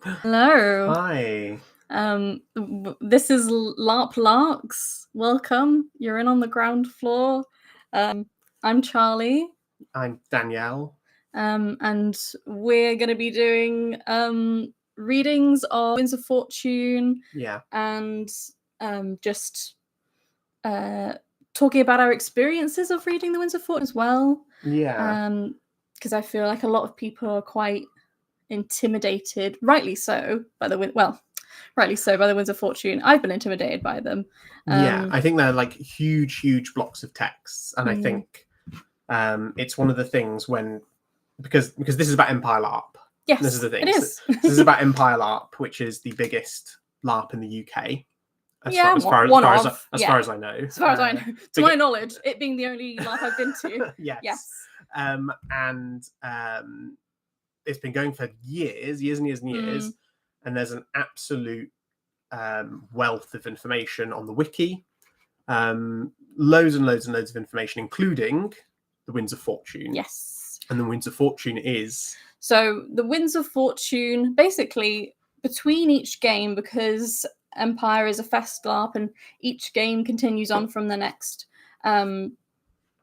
Hello. Hi, This is LARP Larks. Welcome. You're in on the ground floor. I'm Charlie, I'm Danielle. and we're going to be doing readings of Winds of Fortune Yeah, and just talking about our experiences of reading the Winds of Fortune as well. yeah, Because I feel like a lot of people are quite intimidated, rightly so, by the Winds of Fortune. I've been intimidated by them. yeah. I think they're like huge blocks of texts, and I think it's one of the things because this is about Empire LARP. Yes, This is the thing. it is. So this is about Empire LARP, which is the biggest LARP in the UK. As far as I know. As far as I know, to my knowledge, it being the only LARP I've been to. Yes. And it's been going for years and years, and there's an absolute wealth of information on the wiki, loads and loads of information, including the Winds of Fortune. Yes. And the Winds of Fortune is... So the Winds of Fortune, basically, between each game, because Empire is a fest LARP and each game continues on from the next,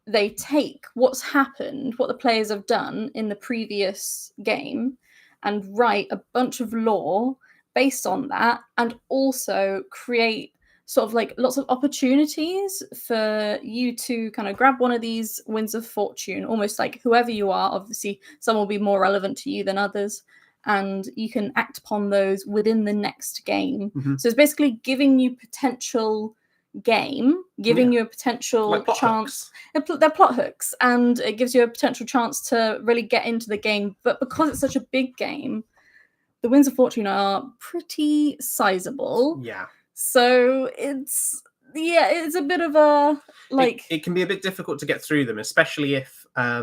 they take what's happened, what the players have done in the previous game, and write a bunch of lore based on that, and also create sort of like lots of opportunities for you to kind of grab one of these Winds of Fortune, almost like whoever you are. Obviously, some will be more relevant to you than others, and you can act upon those within the next game. So it's basically giving you potential game, giving you a potential like chance. They're plot hooks, and it gives you a potential chance to really get into the game. But because it's such a big game, the Winds of Fortune are pretty sizable. Yeah. So it's a bit of a like... It can be a bit difficult to get through them, especially if I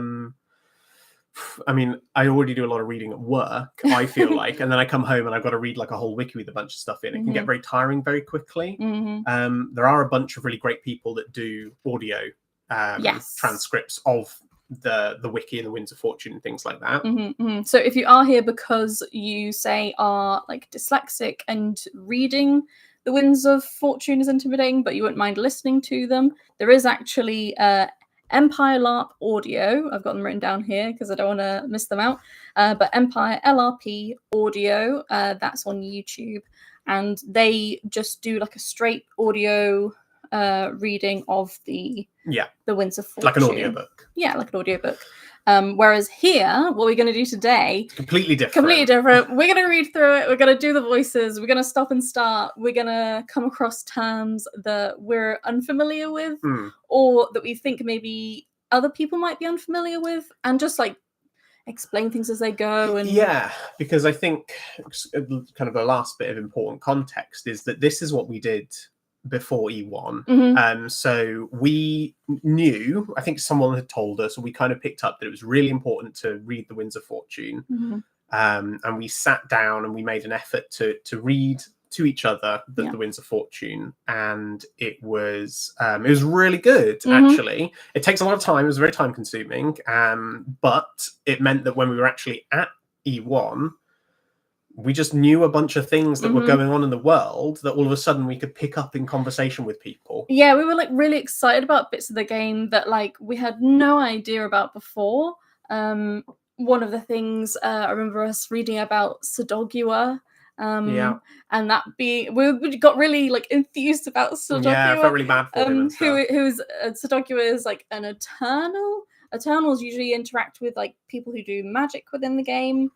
mean, I already do a lot of reading at work, I feel like, and then I come home and I've got to read like a whole wiki with a bunch of stuff in. It can get very tiring very quickly. There are a bunch of really great people that do audio transcripts of the wiki and the Winds of Fortune and things like that. So if you are here because you say are like dyslexic and reading the Winds of Fortune is intimidating, but you wouldn't mind listening to them, there is actually Empire LARP audio. I've got them written down here because I don't want to miss them out. But Empire LRP audio, that's on YouTube, and they just do like a straight audio reading of the Winds of Fortune, like an audiobook. Yeah, like an audiobook. Whereas here, what we're going to do today, completely different. We're going to read through it. We're going to do the voices. We're going to stop and start. We're going to come across terms that we're unfamiliar with, or that we think maybe other people might be unfamiliar with, and just like explain things as they go. And because I think kind of the last bit of important context is that this is what we did before E1. So we knew, I think someone had told us, or we kind of picked up that it was really important to read the Winds of Fortune. And we sat down and we made an effort to read to each other the Winds of Fortune, and it was really good. Actually, it takes a lot of time. It was very time consuming, but it meant that when we were actually at E1, we just knew a bunch of things that were going on in the world that all of a sudden we could pick up in conversation with people. Yeah, we were like really excited about bits of the game that like we had no idea about before. One of the things I remember us reading about Sodogua, and that being, we got really like enthused about Sodogua. Yeah, I felt really bad for him. Who's Sodogua is like an eternal. Eternals usually interact with like people who do magic within the game.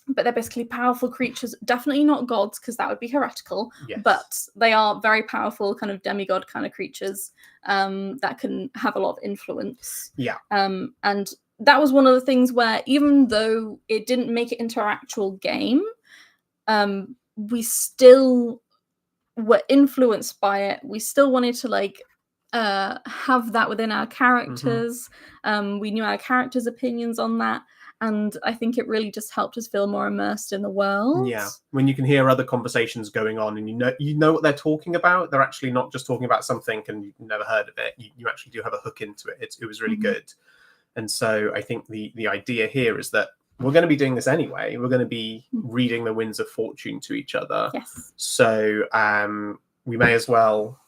But they're basically powerful creatures, definitely not gods, because that would be heretical. But they are very powerful, kind of demigod kind of creatures that can have a lot of influence. And that was one of the things where, even though it didn't make it into our actual game, we still were influenced by it. We still wanted to like have that within our characters. We knew our characters' opinions on that. And I think it really just helped us feel more immersed in the world. Yeah, when you can hear other conversations going on and you know what they're talking about. They're actually not just talking about something and you've never heard of it. You actually do have a hook into it. It was really good. And so I think the idea here is that we're going to be doing this anyway. We're going to be reading the Winds of Fortune to each other. Yes. So we may as well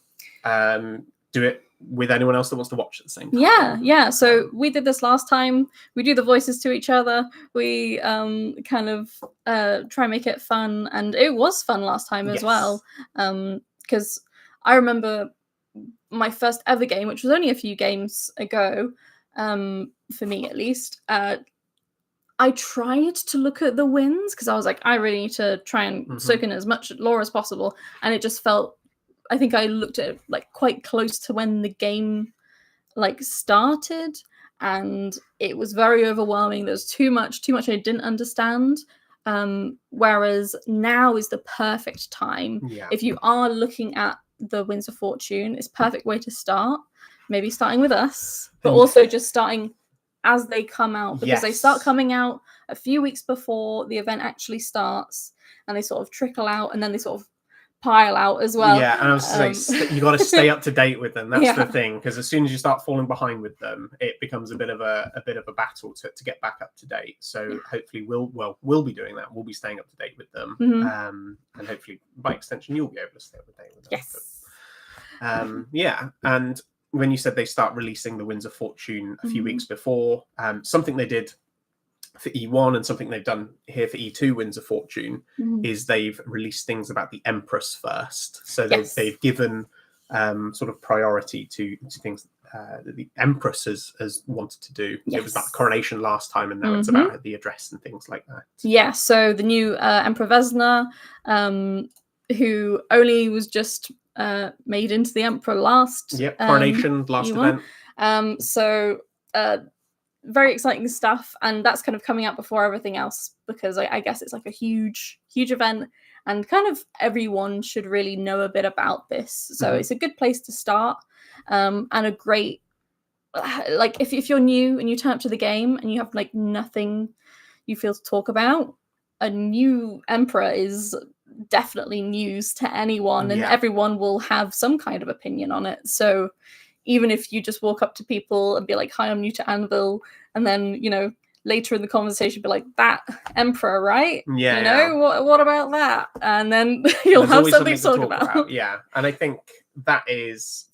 do it with anyone else that wants to watch at the same time. Yeah. So we did this last time. We do the voices to each other. We kind of try and make it fun, and it was fun last time as well. Because I remember my first ever game, which was only a few games ago, for me at least. I tried to look at the winds because I was like, I really need to try and soak in as much lore as possible, and it just felt. I think I looked at it like quite close to when the game like started, and it was very overwhelming. There's too much I didn't understand. Whereas now is the perfect time. If you are looking at the Winds of Fortune, it's perfect way to start. Maybe starting with us, but also just starting as they come out, because they start coming out a few weeks before the event actually starts, and they sort of trickle out, and then they sort of pile out as well. Yeah, and I was going to say, you got to stay up to date with them. That's the thing, because as soon as you start falling behind with them, it becomes a bit of a battle to get back up to date. So hopefully we'll be doing that. We'll be staying up to date with them, and hopefully by extension you'll be able to stay up to date with them. Yes. And when you said they start releasing the Winds of Fortune a few weeks before, something they did for E1 and something they've done here for E2 Winds of Fortune is they've released things about the Empress first. So they've given sort of priority to things that the Empress has wanted to do. It was about the coronation last time, and now it's about the address and things like that. Yeah, so the new Emperor Vesna, who only was just made into the Emperor last coronation last E1. event. So very exciting stuff, and that's kind of coming out before everything else, because I guess it's like a huge event, and kind of everyone should really know a bit about this. So it's a good place to start, and a great, like if you're new and you turn up to the game and you have like nothing you feel to talk about, a new Emperor is definitely news to anyone, and everyone will have some kind of opinion on it. So even if you just walk up to people and be like, hi, I'm new to Anvil, and then, later in the conversation be like, that Emperor, right? What about that? And then you'll have something to talk about. Yeah, and I think that is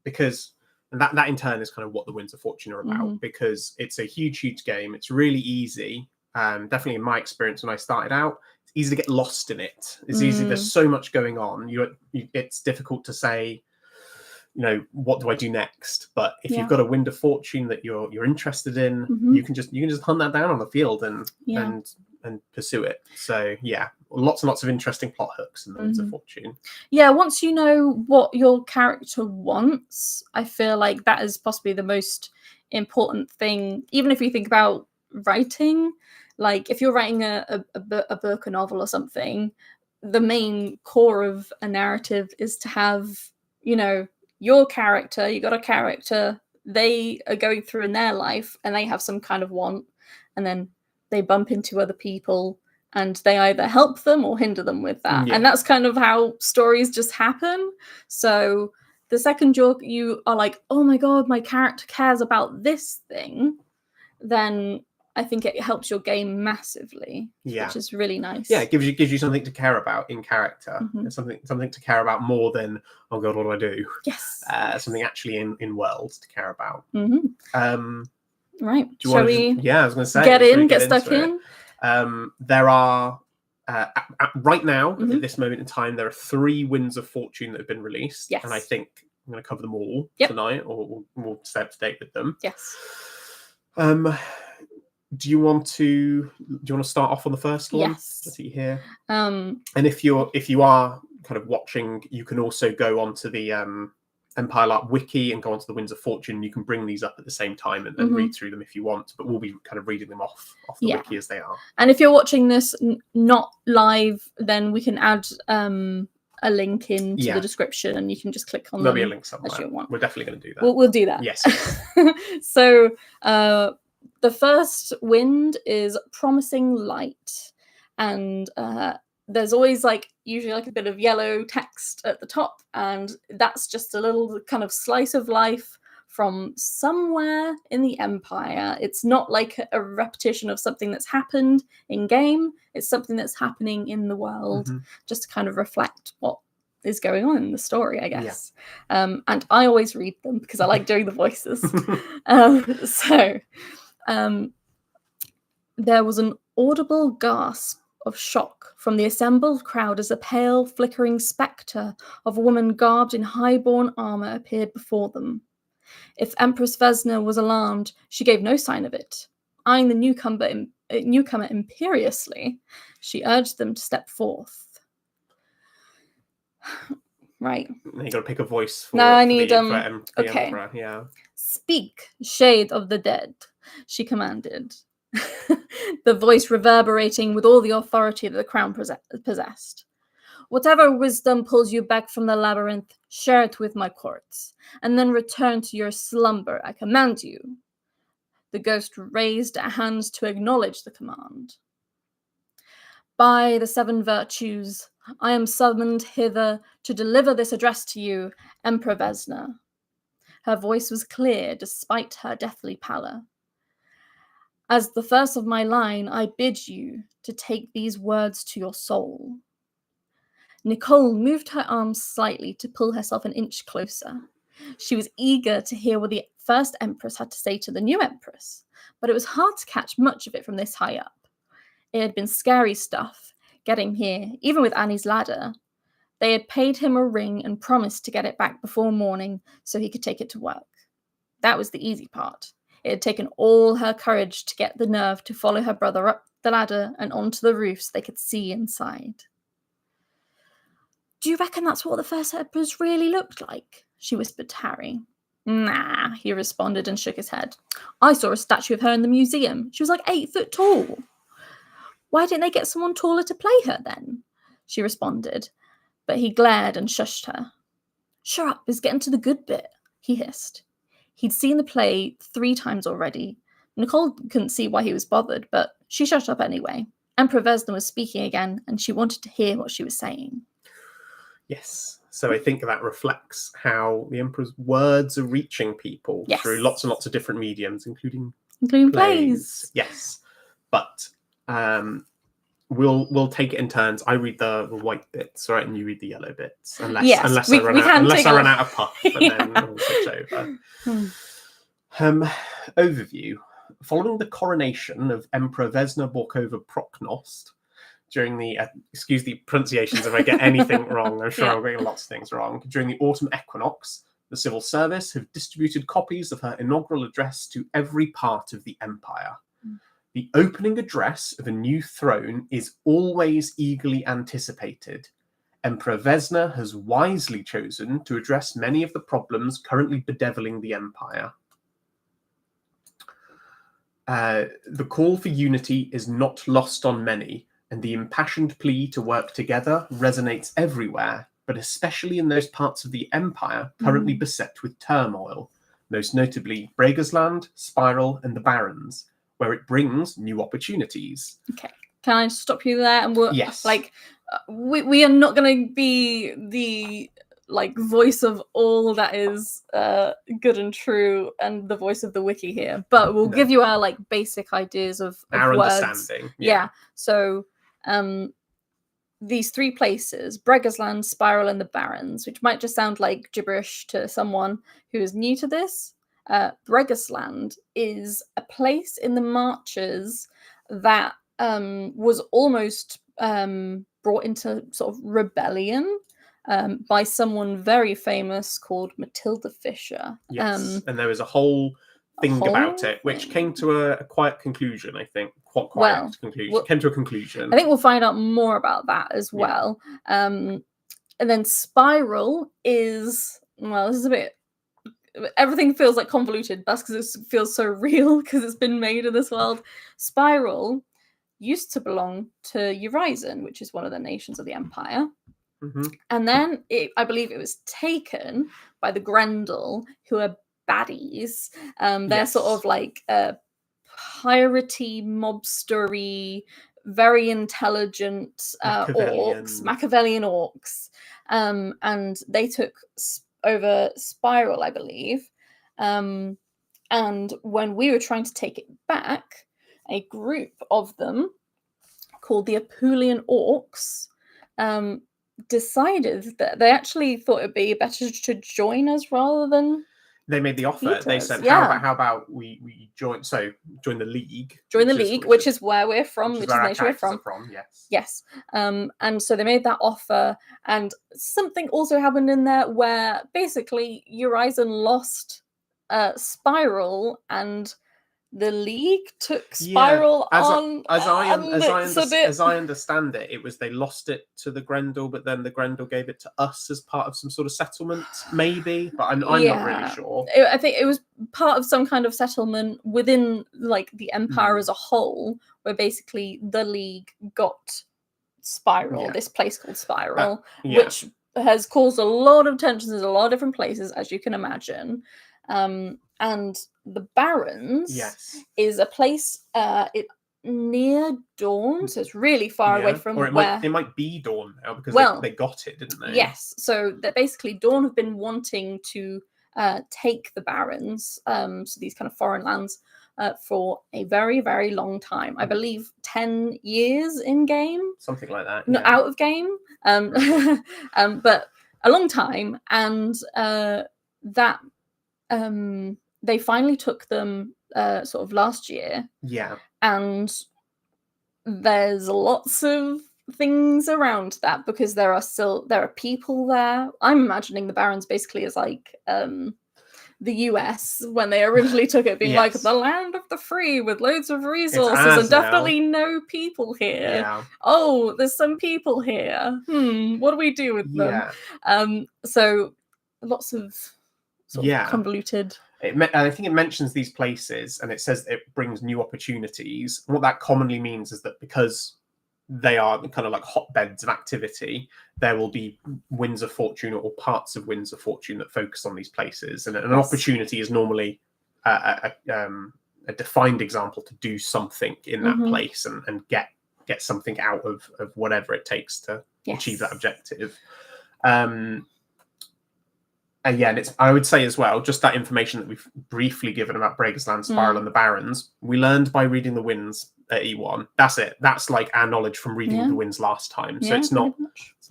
because that in turn is kind of what the Winds of Fortune are about, because it's a huge game. It's really easy. Definitely in my experience when I started out, it's easy to get lost in it. It's easy. There's so much going on. It's difficult to say, what do I do next? But if you've got a Wind of Fortune that you're interested in, you can just hunt that down on the field and pursue it. So lots and lots of interesting plot hooks in the Winds of Fortune. Yeah, once you know what your character wants, I feel like that is possibly the most important thing. Even if you think about writing, like if you're writing a book, a novel or something, the main core of a narrative is to have, your character, you got a character, they are going through in their life and they have some kind of want, and then they bump into other people and they either help them or hinder them with that. And that's kind of how stories just happen. So the second you are like, oh my god, my character cares about this thing, then I think it helps your game massively, which is really nice. Yeah, it gives you something to care about in character. Something to care about more than, oh god, what do I do? Yes. Something actually in world to care about. Right. Shall we? I was going to say, get stuck in. There are right now at this moment in time, there are 3 Winds of Fortune that have been released, and I think I'm going to cover them all tonight, or we'll stay up to date with them. Yes. Do you want to start off on the first one? Yes. Let's see here. And if you are kind of watching, you can also go onto the Empire LARP wiki and go onto the Winds of Fortune. You can bring these up at the same time and read through them if you want, but we'll be kind of reading them off the wiki as they are. And if you're watching this not live, then we can add a link into the description, and you can just click on There'll them be a link somewhere. as you want. We're definitely going to do that. We'll do that. Yes. So the first wind is Promising Light, and there's always usually a bit of yellow text at the top, and that's just a little kind of slice of life from somewhere in the Empire. It's not like a repetition of something that's happened in game. It's something that's happening in the world, just to kind of reflect what is going on in the story, I guess. And I always read them because I like doing the voices. There was an audible gasp of shock from the assembled crowd as a pale, flickering spectre of a woman garbed in high-born armor appeared before them. If Empress Vesna was alarmed, she gave no sign of it. Eyeing the newcomer imperiously, she urged them to step forth. Right. You got to pick a voice for, now I for need the okay. Emperor. Yeah. Speak, shade of the dead, she commanded. The voice reverberating with all the authority that the crown possessed. Whatever wisdom pulls you back from the labyrinth, share it with my courts, and then return to your slumber, I command you. The ghost raised hands to acknowledge the command. By the 7 virtues, I am summoned hither to deliver this address to you, Emperor Vesna. Her voice was clear despite her deathly pallor. As the first of my line, I bid you to take these words to your soul. Nicole moved her arms slightly to pull herself an inch closer. She was eager to hear what the first Empress had to say to the new Empress, but it was hard to catch much of it from this high up. It had been scary stuff, getting here, even with Annie's ladder. They had paid him a ring and promised to get it back before morning so he could take it to work. That was the easy part. It had taken all her courage to get the nerve to follow her brother up the ladder and onto the roof so they could see inside. Do you reckon that's what the first Empress really looked like? She whispered to Harry. Nah, he responded and shook his head. I saw a statue of her in the museum. She was like 8 foot tall. Why didn't they get someone taller to play her then? She responded, but he glared and shushed her. Shut up, it's getting to the good bit, he hissed. He'd seen the play 3 times already. Nicole couldn't see why he was bothered, but she shut up anyway. Emperor Vesna was speaking again, and she wanted to hear what she was saying. Yes. So I think that reflects how the Emperor's words are reaching people through lots and lots of different mediums, including plays. Yes. But we'll take it in turns. I read the white bits, right, and you read the yellow bits. Unless I run out of puff, and then we'll switch over. Overview. Following the coronation of Emperor Vesna Borkova Proknost during the excuse the pronunciations if I get anything wrong. I'm sure I'm getting lots of things wrong. During the autumn equinox, the civil service have distributed copies of her inaugural address to every part of the empire. The opening address of a new throne is always eagerly anticipated. Emperor Vesna has wisely chosen to address many of the problems currently bedeviling the empire. The call for unity is not lost on many, and the impassioned plea to work together resonates everywhere, but especially in those parts of the empire currently beset with turmoil, most notably Bregersland, Spiral, and the Barrens, where it brings new opportunities. Okay, can I stop you there? And we are not going to be the voice of all that is good and true and the voice of the wiki here, but we'll give you our basic ideas of our words. Understanding. Yeah. So these 3 places, Bregersland, Spiral, and the Barrens, which might just sound like gibberish to someone who is new to this. Bregersland is a place in the Marches that was almost brought into sort of rebellion by someone very famous called Matilda Fisher. Yes, and there was a whole thing about it, which came to a quiet conclusion, I think. Came to a conclusion. I think we'll find out more about that as well. And then Spiral is, well, this is a bit... Everything feels like convoluted. That's because it feels so real because it's been made in this world. Spiral used to belong to Urizen, which is one of the nations of the Empire. And then I believe it was taken by the Grendel, who are baddies. They're sort of like piratey, mobstery, very intelligent Machiavellian orcs. And they took over Spiral, I believe. And when we were trying to take it back, a group of them called the Apulian Orcs decided that they actually thought it'd be better to join us rather than they made the offer. They said, how about we join the league. Join the league, which is where we're from, which is where the nation we're from. Yes. Yes. And so they made that offer, and something also happened in there where basically Urizen lost Spiral, and the league took Spiral on. As I understand it, it was they lost it to the Grendel, but then the Grendel gave it to us as part of some sort of settlement, maybe. But I'm not really sure. I think it was part of some kind of settlement within like the Empire as a whole, where basically the league got Spiral, this place called Spiral, which has caused a lot of tensions in a lot of different places, as you can imagine. And the Barrens is a place near Dawn, so it's really far away from it might be Dawn now because they got it, didn't they? Yes, so that basically Dawn have been wanting to take the Barrens, so these kind of foreign lands, for a very, very long time. I believe 10 years in game, something like that. Out of game, but a long time, and that. They finally took them sort of last year. Yeah. And there's lots of things around that because there are people there. I'm imagining the Barrens basically as like the US when they originally took it, being like the land of the free with loads of resources and definitely no people here. Yeah. Oh, there's some people here. What do we do with them? So lots of sort of convoluted. I think it mentions these places and it says it brings new opportunities. And what that commonly means is that because they are kind of like hotbeds of activity, there will be winds of fortune or parts of winds of fortune that focus on these places. And an opportunity is normally a defined example to do something in that place and get something out of whatever it takes to achieve that objective. And I would say as well, just that information that we've briefly given about Breakersland, Spiral, and the Barrens, we learned by reading the Winds at E1. That's it. That's like our knowledge from reading the Winds last time. So it's not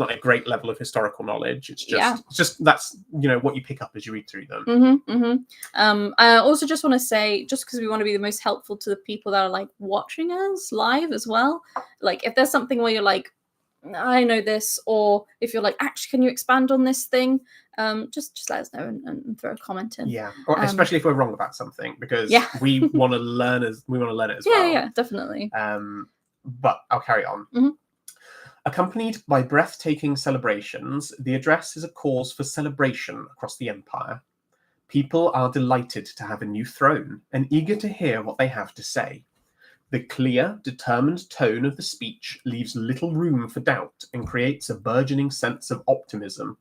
a great level of historical knowledge. It's just that's what you pick up as you read through them. I also just want to say, just because we want to be the most helpful to the people that are like watching us live as well. Like if there's something where you're like, I know this, or if you're like, actually, can you expand on this thing? Just let us know and throw a comment in. Yeah, or especially if we're wrong about something, because we want to learn it as well. Yeah, definitely. But I'll carry on. Accompanied by breathtaking celebrations, the address is a cause for celebration across the Empire. People are delighted to have a new throne and eager to hear what they have to say. The clear, determined tone of the speech leaves little room for doubt and creates a burgeoning sense of optimism.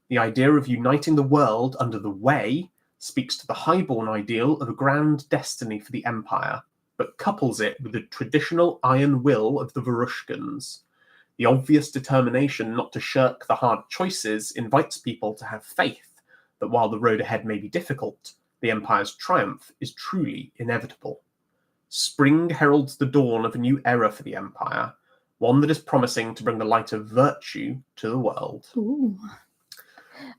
The idea of uniting the world under the Way speaks to the highborn ideal of a grand destiny for the Empire, but couples it with the traditional iron will of the Varushkans. The obvious determination not to shirk the hard choices invites people to have faith that while the road ahead may be difficult, the Empire's triumph is truly inevitable. Spring heralds the dawn of a new era for the Empire, one that is promising to bring the light of virtue to the world. Ooh.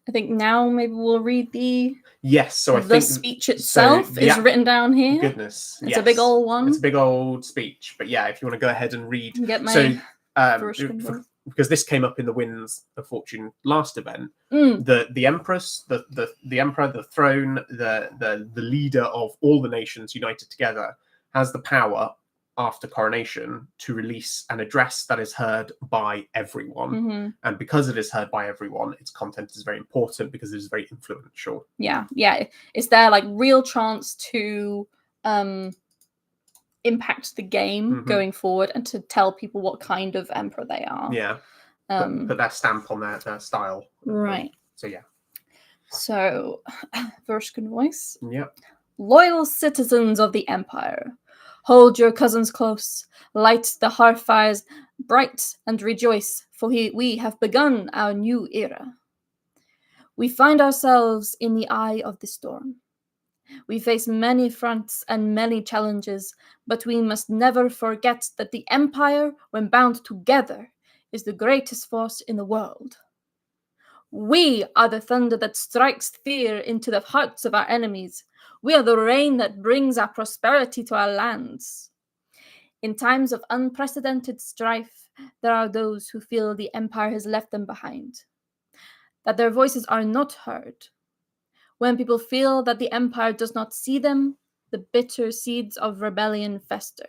I think now maybe we'll read the speech itself is written down here. Goodness, it's a big old one. It's a big old speech, but yeah, if you want to go ahead and read. Get my because this came up in the Winds of Fortune last event. The Empress, the Emperor, the throne, the leader of all the nations united together, has the power after coronation to release an address that is heard by everyone. And because it is heard by everyone, its content is very important because it is very influential. Yeah. It's their like real chance to impact the game going forward and to tell people what kind of emperor they are. Yeah. Put their stamp on their style. Right. So yeah. So Varushkan voice. Yeah. Loyal citizens of the Empire, hold your cousins close, light the hearth fires bright, and rejoice, for we have begun our new era. We find ourselves in the eye of the storm. We face many fronts and many challenges, but we must never forget that the Empire, when bound together, is the greatest force in the world. We are the thunder that strikes fear into the hearts of our enemies. We are the rain that brings our prosperity to our lands. In times of unprecedented strife, there are those who feel the Empire has left them behind, that their voices are not heard. When people feel that the Empire does not see them, the bitter seeds of rebellion fester.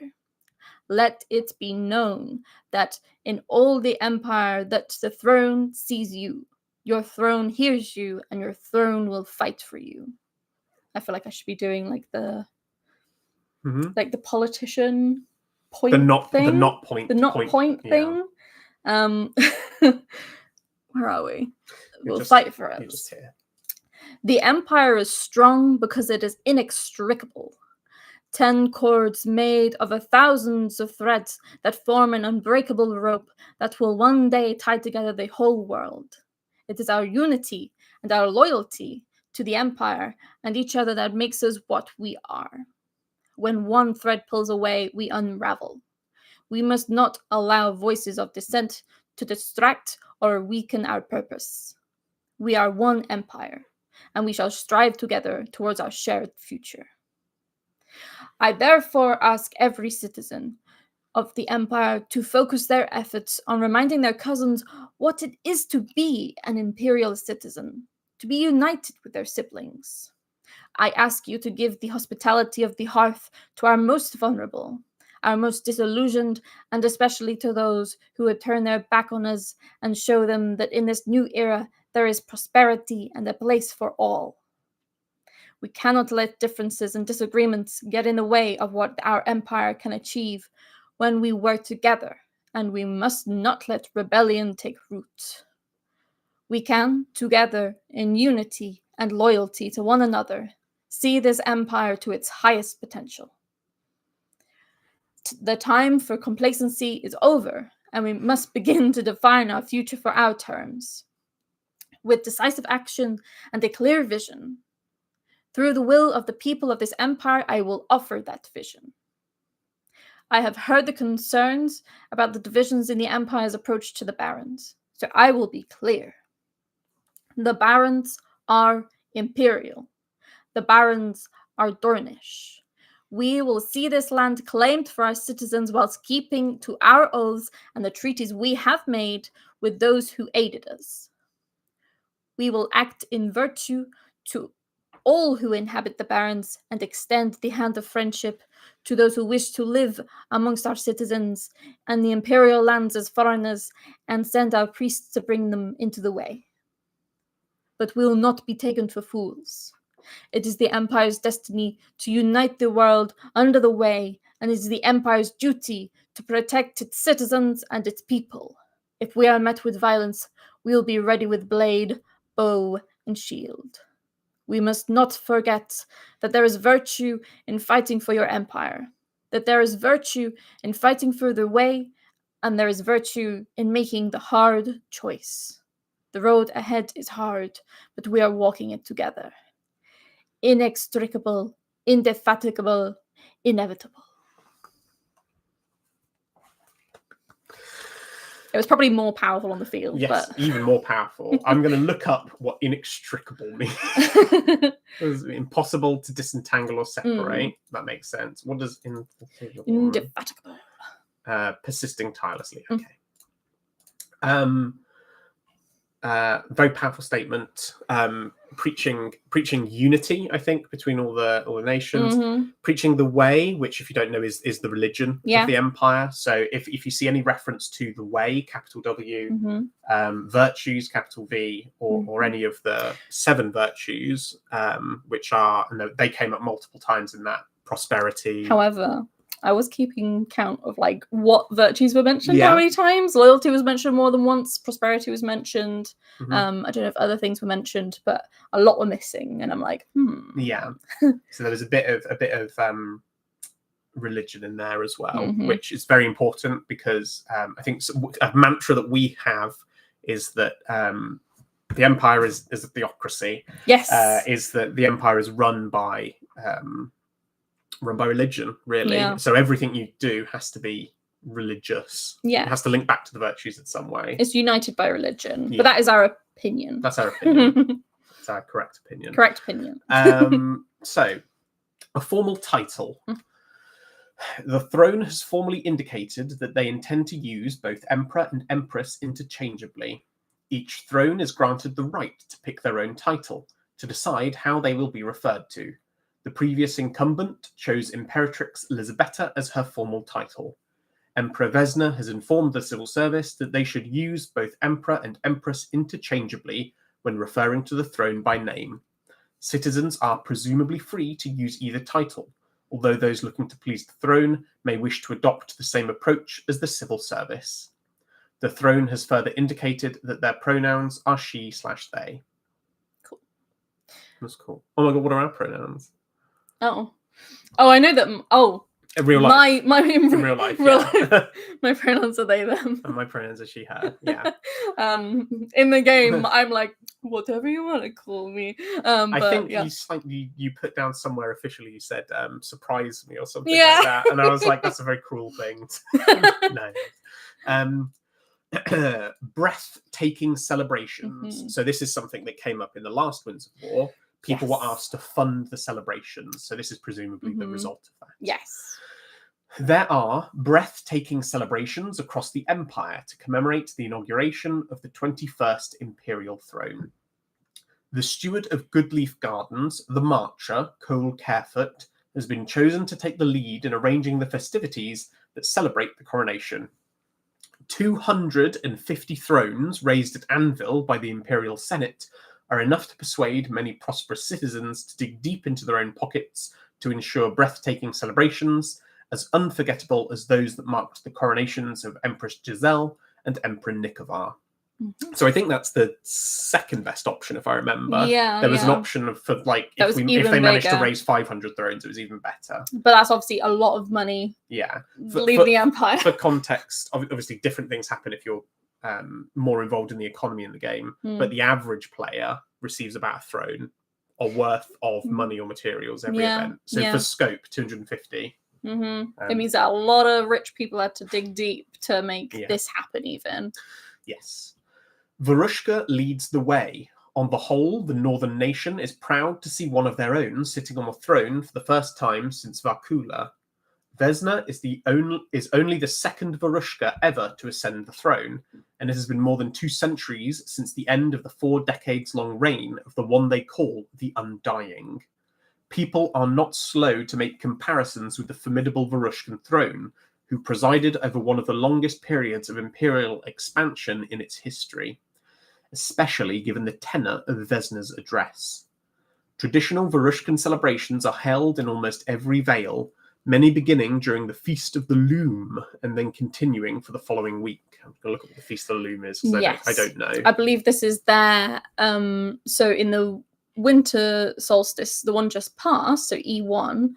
Let it be known that in all the Empire that the throne sees you, your throne hears you, and your throne will fight for you. I feel like I should be doing like the politician point thing. The not point thing. Where are we? We'll fight for us. The Empire is strong because it is inextricable. 10 cords made of thousands of threads that form an unbreakable rope that will one day tie together the whole world. It is our unity and our loyalty to the Empire and each other that makes us what we are. When one thread pulls away, we unravel. We must not allow voices of dissent to distract or weaken our purpose. We are one Empire, and we shall strive together towards our shared future. I therefore ask every citizen of the Empire to focus their efforts on reminding their cousins what it is to be an imperial citizen, to be united with their siblings. I ask you to give the hospitality of the hearth to our most vulnerable, our most disillusioned, and especially to those who would turn their back on us, and show them that in this new era there is prosperity and a place for all. We cannot let differences and disagreements get in the way of what our Empire can achieve when we work together, and we must not let rebellion take root. We can, together, in unity and loyalty to one another, see this Empire to its highest potential. The time for complacency is over, and we must begin to define our future for our terms. With decisive action and a clear vision, through the will of the people of this Empire, I will offer that vision. I have heard the concerns about the divisions in the Empire's approach to the Barons, so I will be clear. The Barons are imperial. The Barons are Dornish. We will see this land claimed for our citizens whilst keeping to our oaths and the treaties we have made with those who aided us. We will act in virtue to all who inhabit the Barrens and extend the hand of friendship to those who wish to live amongst our citizens and the imperial lands as foreigners, and send our priests to bring them into the way. But we will not be taken for fools. It is the Empire's destiny to unite the world under the way, and it is the Empire's duty to protect its citizens and its people. If we are met with violence, we will be ready with blade, bow, and shield. We must not forget that there is virtue in fighting for your Empire, that there is virtue in fighting for the way, and there is virtue in making the hard choice. The road ahead is hard, but we are walking it together. Inextricable, indefatigable, inevitable. It was probably more powerful on the field. Yes, but... even more powerful. I'm going to look up what inextricable means. It was impossible to disentangle or separate. That makes sense. What does indefatigable? Persisting tirelessly. Okay. Very powerful statement. Preaching unity, I think, between all the nations. Preaching the way, which, if you don't know, is the religion of the Empire. So if you see any reference to the way, capital W, virtues, capital V, or any of the 7 virtues, which are, they came up multiple times in that. Prosperity. However, I was keeping count of like what virtues were mentioned how many times. Loyalty was mentioned more than once. Prosperity was mentioned. I don't know if other things were mentioned, but a lot were missing. And I'm like, Yeah. So there was a bit of religion in there as well, which is very important because I think a mantra that we have is that the Empire is a theocracy. Yes. Is that the Empire is run by run by religion, really. Yeah. So everything you do has to be religious. Yeah. It has to link back to the virtues in some way. It's united by religion. Yeah. But that is our opinion. That's our opinion. That's our correct opinion. Correct opinion. So, a formal title. The throne has formally indicated that they intend to use both Emperor and Empress interchangeably. Each throne is granted the right to pick their own title, to decide how they will be referred to. The previous incumbent chose Imperatrix Elisabetta as her formal title. Emperor Vesna has informed the civil service that they should use both Emperor and Empress interchangeably when referring to the throne by name. Citizens are presumably free to use either title, although those looking to please the throne may wish to adopt the same approach as the civil service. The throne has further indicated that their pronouns are she/they. Cool. That's cool. Oh my god, what are our pronouns? Oh, I know that. In real life. In real life. Life, my pronouns are they them. And my pronouns are she her. Yeah. In the game, I'm like whatever you want to call me. I think you put down somewhere officially. You said surprise me or something like that, and I was like, that's a very cruel thing. No. Breathtaking celebrations. Mm-hmm. So this is something that came up in the last Winds of War. People were asked to fund the celebrations. So this is presumably the result of that. Yes. There are breathtaking celebrations across the Empire to commemorate the inauguration of the 21st Imperial Throne. The steward of Goodleaf Gardens, the Marcher, Cole Carefoot, has been chosen to take the lead in arranging the festivities that celebrate the coronation. 250 thrones raised at Anvil by the Imperial Senate are enough to persuade many prosperous citizens to dig deep into their own pockets to ensure breathtaking celebrations as unforgettable as those that marked the coronations of Empress Giselle and Emperor Nicovar. Mm-hmm. So I think that's the second best option, if I remember. Yeah, there was an option for if they managed to raise 500 thrones, it was even better. But that's obviously a lot of money. Yeah, leave the empire. For context, obviously different things happen if you're more involved in the economy in the game. But the average player receives about a throne or worth of money or materials every event. So for scope, 250. It means that a lot of rich people had to dig deep to make this happen even. Yes. Varushka leads the way. On the whole, the northern nation is proud to see one of their own sitting on the throne for the first time since Varkula. Vesna is only the second Varushka ever to ascend the throne, and it has been more than 2 centuries since the end of the 4 decades-long reign of the one they call the Undying. People are not slow to make comparisons with the formidable Varushkan throne, who presided over one of the longest periods of imperial expansion in its history, especially given the tenor of Vesna's address. Traditional Varushkan celebrations are held in almost every vale, many beginning during the Feast of the Loom and then continuing for the following week. I'm going to look at what the Feast of the Loom is because I don't know. I believe this is their... so in the winter solstice, the one just passed, so E1,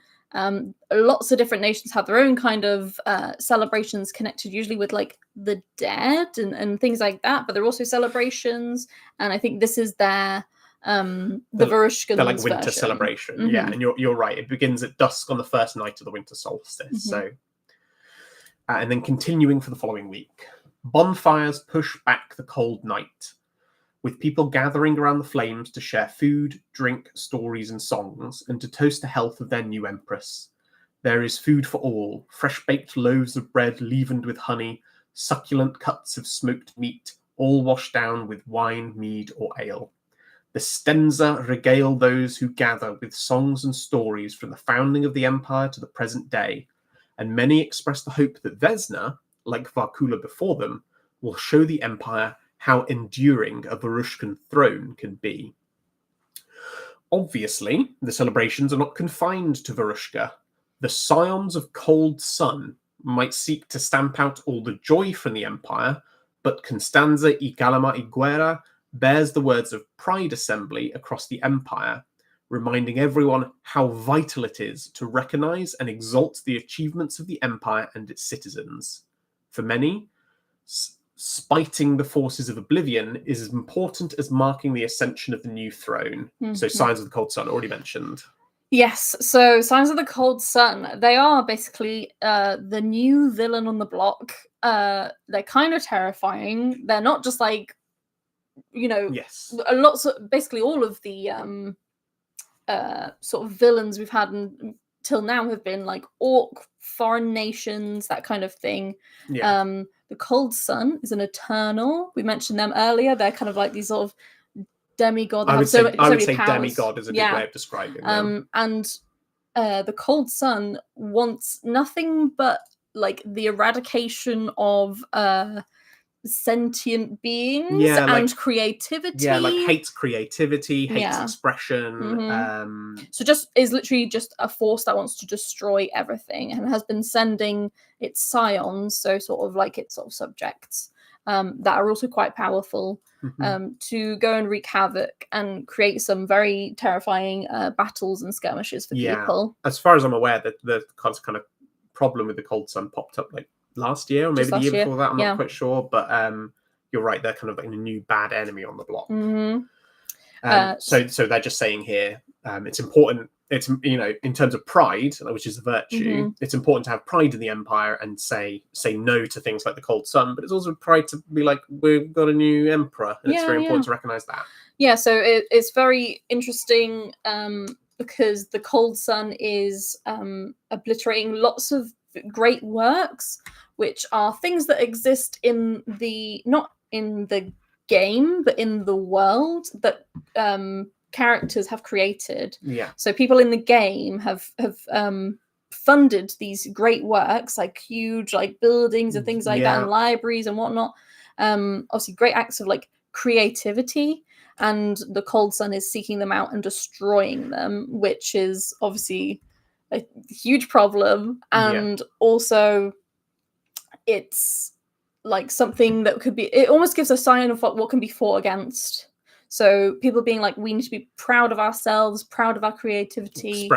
lots of different nations have their own kind of celebrations connected usually with like the dead and things like that, but they're also celebrations, and I think this is their the Varushkan like winter version. Celebration. Yeah, and you're right, it begins at dusk on the first night of the winter solstice. So and then continuing for the following week. Bonfires push back the cold night, with people gathering around the flames to share food, drink, stories, and songs, and to toast the health of their new empress. There is food for all, fresh-baked loaves of bread leavened with honey, succulent cuts of smoked meat, all washed down with wine, mead, or ale. The Stenza regale those who gather with songs and stories from the founding of the empire to the present day, and many express the hope that Vesna, like Varkula before them, will show the empire how enduring a Varushkan throne can be. Obviously, the celebrations are not confined to Varushka. The scions of Cold Sun might seek to stamp out all the joy from the empire, but Constanza y Galama y Guerra bears the words of pride assembly across the empire, reminding everyone how vital it is to recognize and exalt the achievements of the empire and its citizens. For many, spiting the forces of oblivion is as important as marking the ascension of the new throne. So signs of the Cold Sun, already mentioned. Yes, so Signs of the Cold Sun, they are basically the new villain on the block. They're kind of terrifying. They're not just like, Yes. lots of, basically all of the sort of villains we've had till now have been like orc, foreign nations, that kind of thing. Yeah. The Cold Sun is an Eternal. We mentioned them earlier. They're kind of like these sort of demigod. I would say powers. demigod is a good way of describing them. And the Cold Sun wants nothing but like the eradication of sentient beings and creativity. Yeah, like hates creativity, hates expression. Mm-hmm. So just is literally just a force that wants to destroy everything, and has been sending its scions, so sort of like its sort of subjects, that are also quite powerful, to go and wreak havoc and create some very terrifying battles and skirmishes for people. As far as I'm aware, the kind of problem with the Cold Sun popped up like last year, or maybe the year before that. I'm not quite sure, but you're right. They're kind of like a new bad enemy on the block. So they're just saying here, it's important. It's, in terms of pride, which is a virtue, it's important to have pride in the empire and say no to things like the Cold Sun. But it's also pride to be like, we've got a new emperor, and it's very important to recognize that. Yeah, so it's very interesting because the Cold Sun is obliterating lots of great works, which are things that exist in not in the game, but in the world that characters have created. Yeah. So people in the game have funded these great works, like huge like buildings and things like that, and libraries and whatnot. Obviously, great acts of like creativity. And the Cold Sun is seeking them out and destroying them, which is obviously a huge problem. And also, it's like something that could be, it almost gives a sign of what can be fought against. So people being like, we need to be proud of ourselves, proud of our creativity,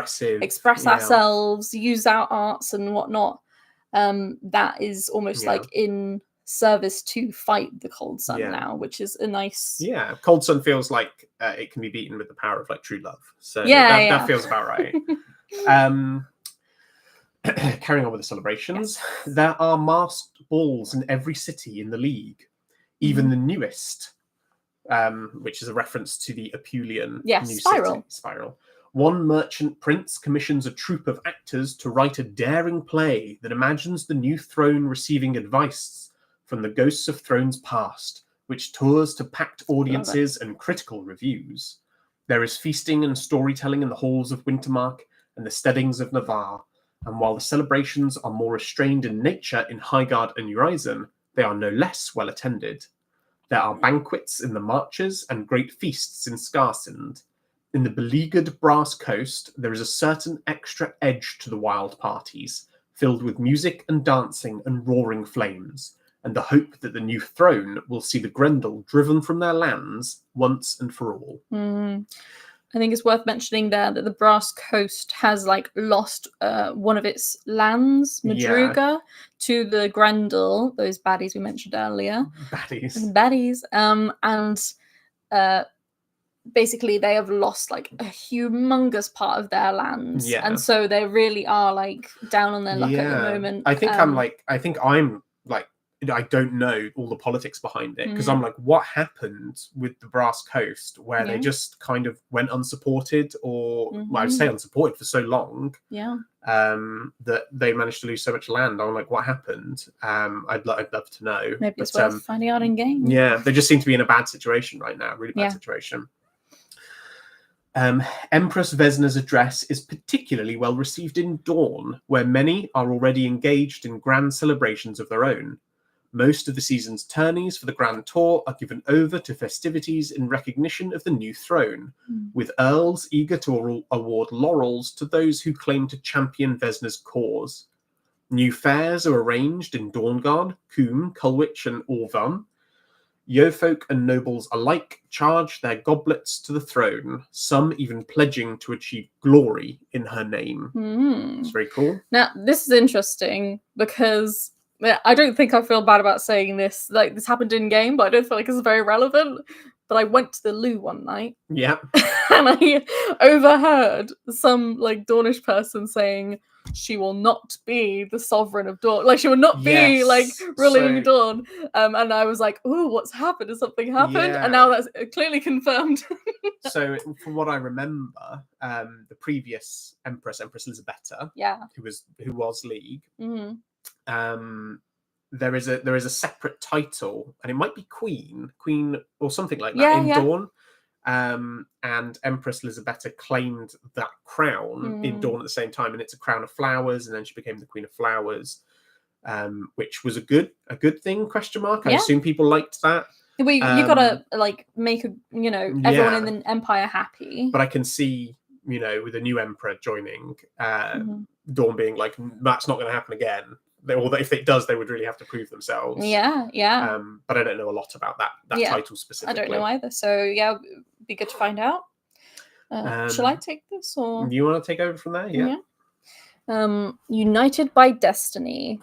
express ourselves, use our arts and whatnot. That is almost like in service to fight the Cold Sun now, which is a nice... Yeah, Cold Sun feels like it can be beaten with the power of like true love. So that feels about right. Carrying on with the celebrations, there are masked balls in every city in the league, even the newest, which is a reference to the Apulian new city, Spiral. One merchant prince commissions a troupe of actors to write a daring play that imagines the new throne receiving advice from the ghosts of thrones past, which tours to packed audiences and critical reviews. There is feasting and storytelling in the halls of Wintermark and the steadings of Navarre, and while the celebrations are more restrained in nature in Highgard and Urizen, they are no less well attended. There are banquets in the marches and great feasts in Skarsind. In the beleaguered Brass Coast, there is a certain extra edge to the wild parties, filled with music and dancing and roaring flames, and the hope that the new throne will see the Grendel driven from their lands once and for all. I think it's worth mentioning there that the Brass Coast has like lost one of its lands, Madruga, to the Grendel, those baddies we mentioned earlier. Baddies. And basically they have lost like a humongous part of their lands. And so they really are like down on their luck at the moment. I think I'm like I don't know all the politics behind it, because I'm like, what happened with the Brass Coast where they just kind of went unsupported, or well, I'd say unsupported for so long, that they managed to lose so much land. I'm like, what happened? I'd love to know. Maybe it's worth finding out in game. Yeah, they just seem to be in a bad situation right now, really bad situation. Empress Vesna's address is particularly well received in Dawn, where many are already engaged in grand celebrations of their own. Most of the season's tourneys for the Grand Tour are given over to festivities in recognition of the new throne, with earls eager to award laurels to those who claim to champion Vesna's cause. New fairs are arranged in Dawnguard, Coombe, Culwich and Orvan. Yeofolk and nobles alike charge their goblets to the throne, some even pledging to achieve glory in her name. It's very cool. Now, this is interesting because I don't think I feel bad about saying this. Like, this happened in game, but I don't feel like it's very relevant. but I went to the loo one night. Yeah. And I overheard some like Dornish person saying she will not be the sovereign of Dawn. Like she will not be like ruling Dawn. And I was like, "Ooh, what's happened? Has something happened?" And now that's clearly confirmed. So from what I remember, the previous Empress Elisabetta, who was League, there is a separate title, and it might be Queen or something like that in Dawn. And Empress Elisabetta claimed that crown in Dawn at the same time, and it's a crown of flowers, and then she became the Queen of Flowers, which was a good thing? I assume people liked that. Well, you gotta like make everyone in the Empire happy. But I can see, with a new emperor joining, Dawn being like, that's not going to happen again. Or if it does, they would really have to prove themselves. Yeah. But I don't know a lot about that title specifically. I don't know either. So it'd be good to find out. Shall I take this, or you want to take over from there? Yeah. United by destiny.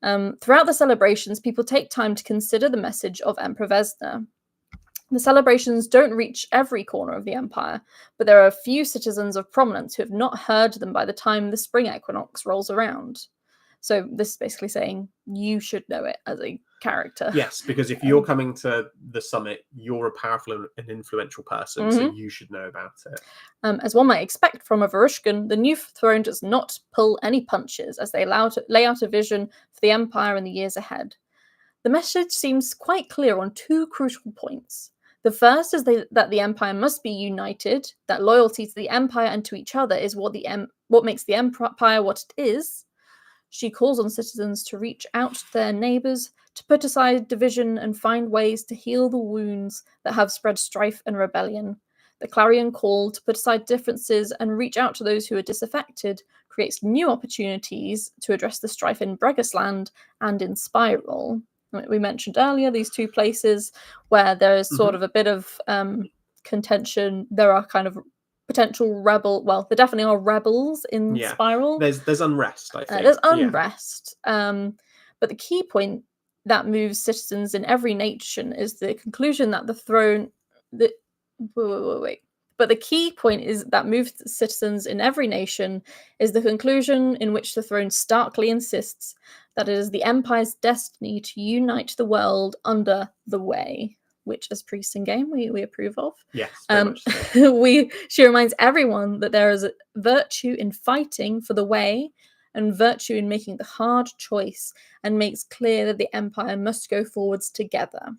Throughout the celebrations, people take time to consider the message of Emperor Vesna. The celebrations don't reach every corner of the empire, but there are a few citizens of prominence who have not heard them by the time the spring equinox rolls around. So this is basically saying you should know it as a character. Yes, because if you're coming to the summit, you're a powerful and influential person, so you should know about it. As one might expect from a Varushkan, the new throne does not pull any punches as they lay out a vision for the empire in the years ahead. The message seems quite clear on two crucial points. The first is that the empire must be united, that loyalty to the empire and to each other is what makes the empire what it is. She calls on citizens to reach out to their neighbours, to put aside division and find ways to heal the wounds that have spread strife and rebellion. The clarion call to put aside differences and reach out to those who are disaffected creates new opportunities to address the strife in Bregasland and in Spiral. We mentioned earlier these two places where there is sort of a bit of contention. There are kind of potential there definitely are rebels in Spiral. There's unrest, I think. There's unrest. But the key point that moves citizens in every nation is the conclusion that the throne... But the key point is that moves citizens in every nation is the conclusion in which the throne starkly insists that it is the Empire's destiny to unite the world under the Way, which as priests in game we approve of. Yes, very much so. She reminds everyone that there is a virtue in fighting for the Way and virtue in making the hard choice, and makes clear that the Empire must go forwards together.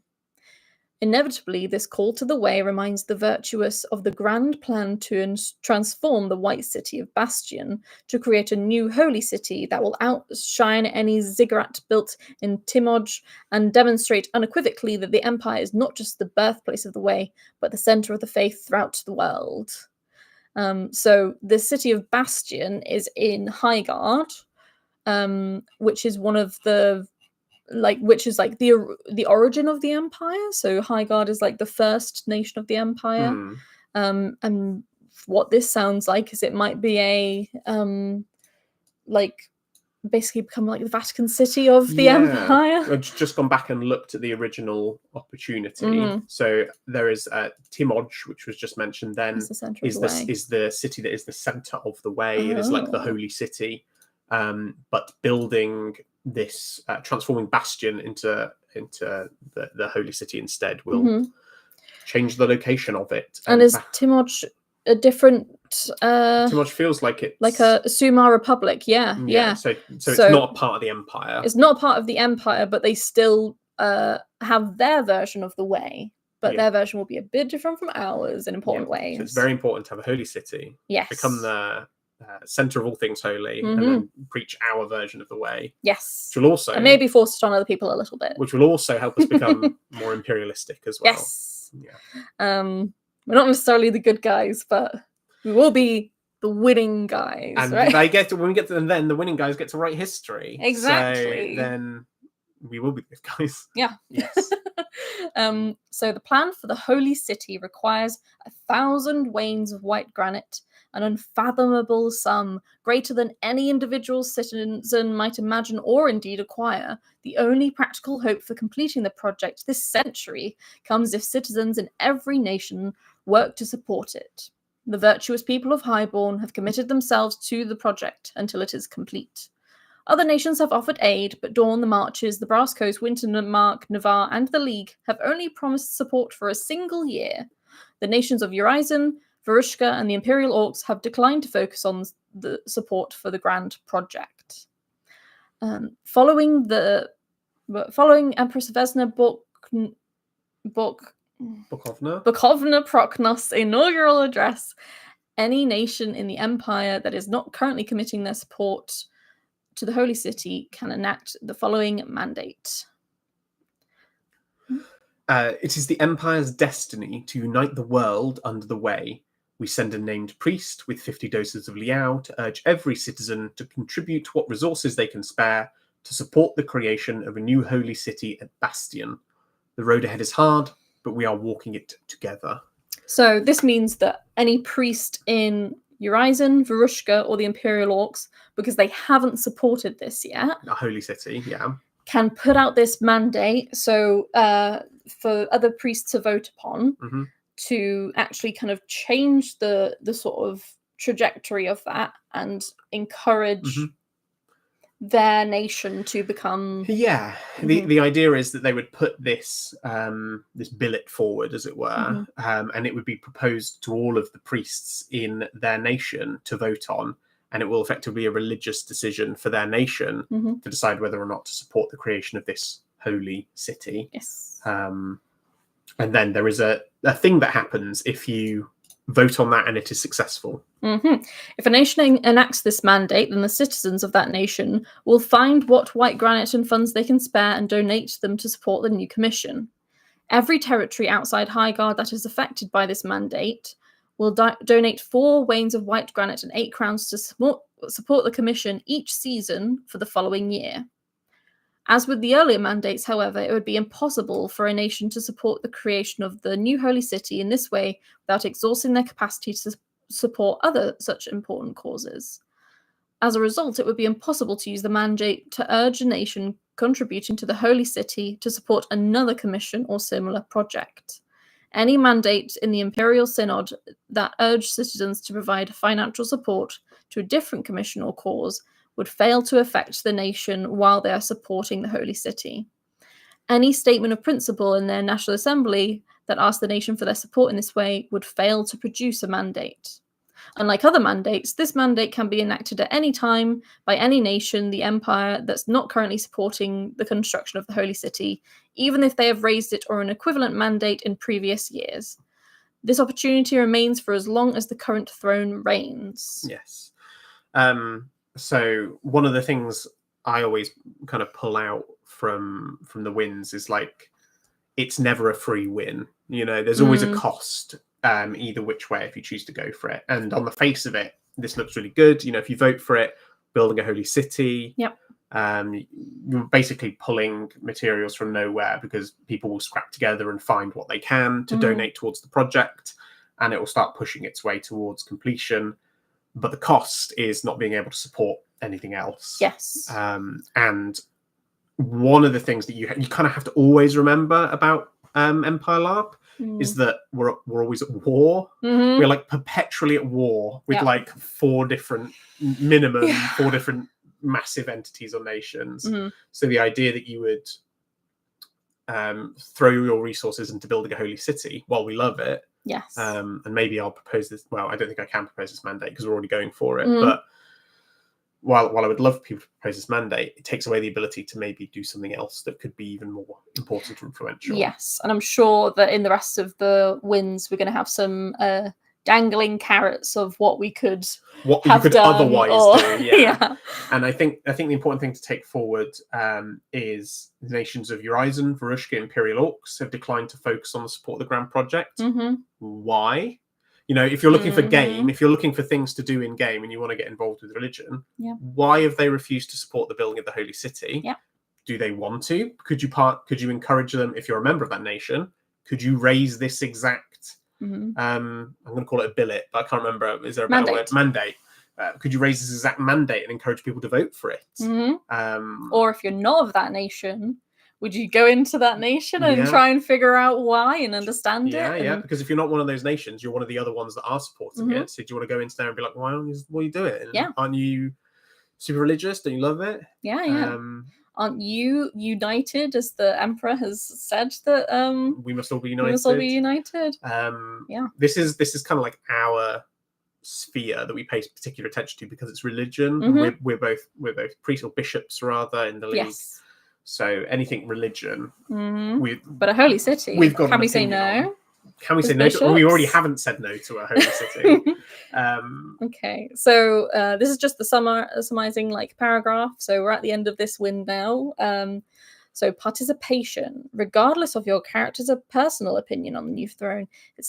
Inevitably, this call to the Way reminds the virtuous of the grand plan to transform the White City of Bastion, to create a new holy city that will outshine any ziggurat built in Timoj, and demonstrate unequivocally that the Empire is not just the birthplace of the Way, but the centre of the faith throughout the world. So the city of Bastion is in Highguard, which is one of the the origin of the empire. So Highguard is like the first nation of the empire. And what this sounds like is it might be a basically become like the Vatican City of the empire. I've just gone back and looked at the original opportunity. So there is Timoj, which was just mentioned then, is the city that is the center of the Way. It is like the holy city, but building this transforming Bastion into the holy city instead will change the location of it. And is Timoj a different Timoj feels like it's like a Sumar Republic? So it's not a part of the empire. It's not part of the empire, but they still have their version of the Way, but their version will be a bit different from ours in important ways. So it's very important to have a holy city, become the center of all things holy, and then preach our version of the Way. Yes. Which will also... and maybe force it on other people a little bit. Which will also help us become more imperialistic as well. Yes. Yeah. We're not necessarily the good guys, but we will be the winning guys. And right? when we get to them, then the winning guys get to write history. Exactly. So then we will be the good guys. Yeah. Yes. So the plan for the holy city requires 1,000 wains of white granite an unfathomable sum greater than any individual citizen might imagine or indeed acquire, the only practical hope for completing the project this century comes if citizens in every nation work to support it. The virtuous people of Highbourne have committed themselves to the project until it is complete. Other nations have offered aid, but Dawn, the Marches, the Brass Coast, Wintermark, Navarre, and the League have only promised support for a single year. The nations of Urizen, Varushka, and the Imperial Orcs have declined to focus on the support for the grand project. Following Empress Vesna Bukovna Proknos' inaugural address, any nation in the Empire that is not currently committing their support to the Holy City can enact the following mandate. It is the Empire's destiny to unite the world under the way. We send a named priest with 50 doses of Liao to urge every citizen to contribute what resources they can spare to support the creation of a new holy city at Bastion. The road ahead is hard, but we are walking it together. So this means that any priest in Urizen, Varushka, or the Imperial Orcs, because they haven't supported this yet, A holy city, yeah, can put out this mandate for other priests to vote upon to actually kind of change the sort of trajectory of that and encourage their nation to become... Yeah, the idea is that they would put this this billet forward, as it were, and it would be proposed to all of the priests in their nation to vote on, and it will effectively be a religious decision for their nation to decide whether or not to support the creation of this holy city. Yes. And then there is a thing that happens if you vote on that and it is successful. If a nation enacts this mandate, then the citizens of that nation will find what white granite and funds they can spare and donate them to support the new commission. Every territory outside Highguard that is affected by this mandate will donate 4 wains of white granite and 8 crowns to support the commission each season for the following year. As with the earlier mandates, however, it would be impossible for a nation to support the creation of the new holy city in this way without exhausting their capacity to support other such important causes. As a result, it would be impossible to use the mandate to urge a nation contributing to the holy city to support another commission or similar project. Any mandate in the Imperial Synod that urged citizens to provide financial support to a different commission or cause would fail to affect the nation while they are supporting the Holy City. Any statement of principle in their National Assembly that asked the nation for their support in this way would fail to produce a mandate. Unlike other mandates, this mandate can be enacted at any time by any nation, the Empire, that's not currently supporting the construction of the Holy City, even if they have raised it or an equivalent mandate in previous years. This opportunity remains for as long as the current throne reigns. Yes. So one of the things I always kind of pull out from the wins is like, it's never a free win. You know, there's always a cost, either which way if you choose to go for it. And on the face of it, this looks really good. You know, if you vote for it, building a holy city, you're basically pulling materials from nowhere because people will scrap together and find what they can to donate towards the project, and it will start pushing its way towards completion. But the cost is not being able to support anything else. Yes. And one of the things that you kind of have to always remember about Empire LARP is that we're always at war. We're like perpetually at war with like 4 different massive entities or nations. So the idea that you would throw your resources into building a holy city, while we love it, yes, and maybe I'll propose this. Well, I don't think I can propose this mandate because we're already going for it. But while I would love for people to propose this mandate, it takes away the ability to maybe do something else that could be even more important or influential. Yes, and I'm sure that in the rest of the wins, we're going to have some dangling carrots of what we could otherwise do. Yeah. And I think the important thing to take forward is the nations of Urizen, Varushka, Imperial Orcs have declined to focus on the support of the Grand Project. Why? You know, if you're looking for game, if you're looking for things to do in game and you want to get involved with religion, why have they refused to support the building of the Holy City? Do they want to? Could you encourage them if you're a member of that nation? Could you raise this exact I'm going to call it a billet, but I can't remember. Is there a better word? Mandate. Could you raise this exact mandate and encourage people to vote for it? Or if you're not of that nation, would you go into that nation and try and figure out why and understand it? Yeah, because if you're not one of those nations, you're one of the other ones that are supporting it. So do you want to go into there and be like, why aren't you, what are you doing? Aren't you super religious? Don't you love it? Yeah. Aren't you united, as the emperor has said that we must all be united? This is kind of like our sphere that we pay particular attention to because it's religion. We're both priests or bishops rather in the league. Yes. So anything religion, but a holy city, we've got. Can we say no? Can we say no? We already haven't said no to a holy city. Okay, so this is just the summarizing like paragraph. So we're at the end of this wind now. So participation, regardless of your character's personal opinion on the new throne, it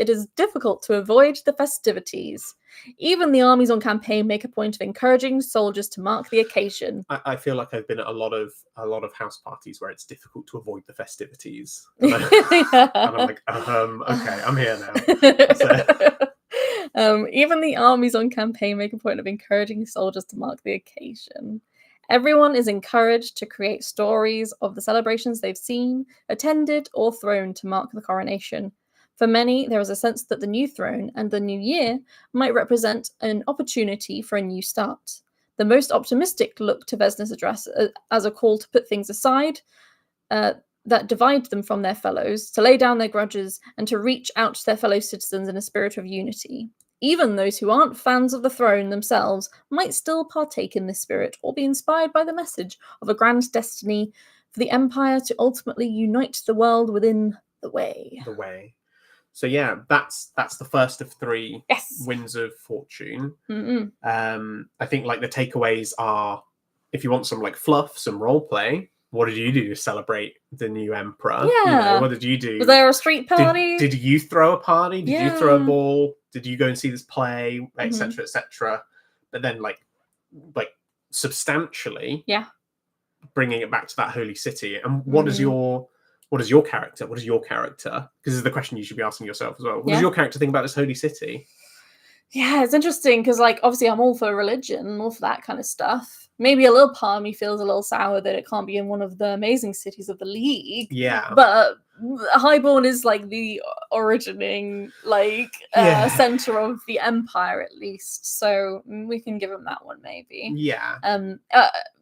is difficult to avoid the festivities. Even the armies on campaign make a point of encouraging soldiers to mark the occasion. I feel like I've been at a lot of house parties where it's difficult to avoid the festivities. And I'm like, okay, I'm here now. Even the armies on campaign make a point of encouraging soldiers to mark the occasion. Everyone is encouraged to create stories of the celebrations they've seen, attended, or thrown to mark the coronation. For many, there is a sense that the new throne and the new year might represent an opportunity for a new start. The most optimistic look to Vesna's address as a call to put things aside that divide them from their fellows, to lay down their grudges, and to reach out to their fellow citizens in a spirit of unity. Even those who aren't fans of the throne themselves might still partake in this spirit or be inspired by the message of a grand destiny for the empire to ultimately unite the world within the way. The way. So yeah, that's the first of 3 winds of fortune. I think like the takeaways are, if you want some like fluff, some role play, what did you do to celebrate the new emperor? Yeah. What did you do? Was there a street party? Did you throw a party? Did you throw a ball? Did you go and see this play, etc., etc.? But then like substantially, bringing it back to that holy city. And what is your character? What is your character? Because this is the question you should be asking yourself as well. What does your character think about this holy city? Yeah, it's interesting because, like, obviously I'm all for religion, all for that kind of stuff. Maybe a little part of me feels a little sour that it can't be in one of the amazing cities of the league. Yeah. But Highborn is, like, the originating, like, center of the empire, at least. So we can give them that one, maybe. Yeah.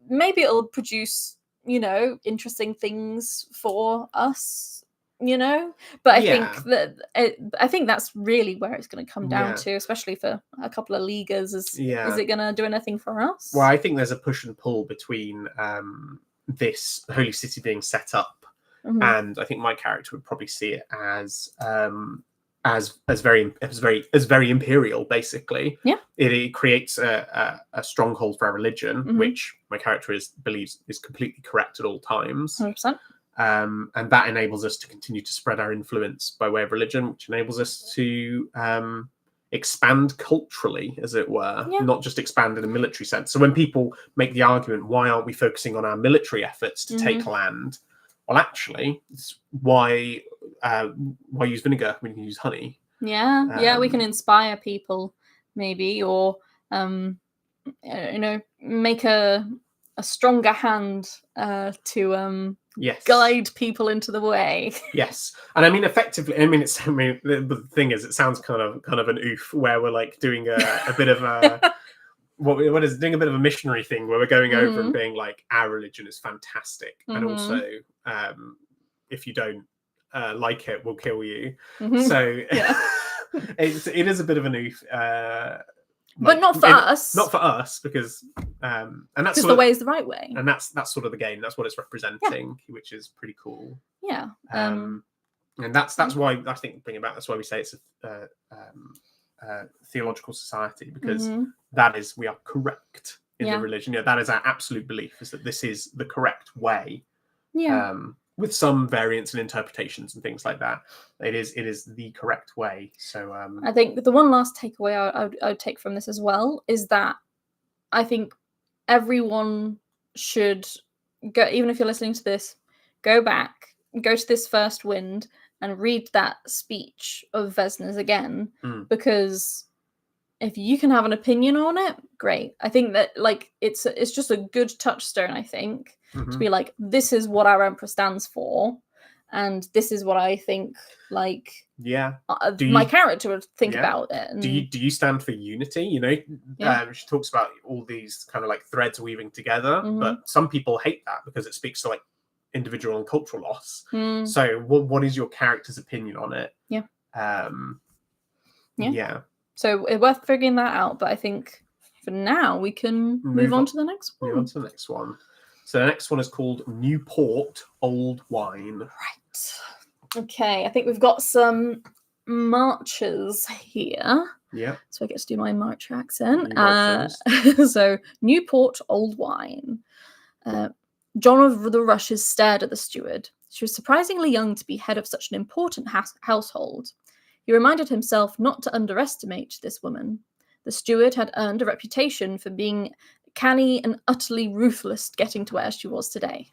Maybe it'll produce, interesting things for us. But I think that's really where it's going to come down to, especially for a couple of leaguers. Is it going to do anything for us? Well, I think there's a push and pull between this holy city being set up, and I think my character would probably see it as very imperial, basically. Yeah, it creates a stronghold for our religion, which my character believes is completely correct at all times. 100%. And that enables us to continue to spread our influence by way of religion, which enables us to expand culturally, as it were, not just expand in a military sense. So when people make the argument, why aren't we focusing on our military efforts to take land? Well, actually, it's why use vinegar when you can use honey? Yeah, we can inspire people, maybe, or make a stronger hand to guide people into the way. Yes, and I mean effectively. The thing is, it sounds kind of an oof where we're like doing a bit of a what is doing a bit of a missionary thing where we're going over and being like, our religion is fantastic, and also if you don't like it, we'll kill you. So it is a bit of an oof. But not for us. Not for us, because and that's the way is the right way, and that's sort of the game. That's what it's representing, which is pretty cool. Yeah. And that's why I think that's why we say it's a theological society, because that is, we are correct in the religion. That is our absolute belief, is that this is the correct way. Yeah. With some variants and interpretations and things like that, it is the correct way. So I think the one last takeaway I would take from this as well is that I think everyone should go, even if you're listening to this, go back, go to this first wind and read that speech of Vesna's again, because if you can have an opinion on it, great. I think that like it's just a good touchstone, I think, to be like, this is what our emperor stands for, and this is what I think like my character would think about it. And do you stand for unity? You know, she talks about all these kind of like threads weaving together, but some people hate that because it speaks to like individual and cultural loss. So what is your character's opinion on it? So it's worth figuring that out, but I think for now we can move on to the next one. Move on to the next one. So the next one is called Newport Old Wine. Right. Okay, I think we've got some marches here. Yeah. So I get to do my March accent. So Newport Old Wine. John of the Rushes stared at the steward. She was surprisingly young to be head of such an important household. He reminded himself not to underestimate this woman. The steward had earned a reputation for being canny and utterly ruthless getting to where she was today.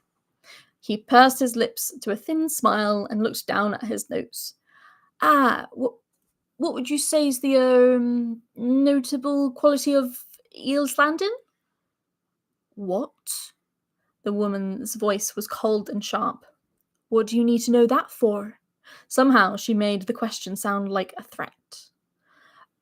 He pursed his lips to a thin smile and looked down at his notes. What would you say is the notable quality of Eels Landon? What? The woman's voice was cold and sharp. What do you need to know that for? Somehow she made the question sound like a threat.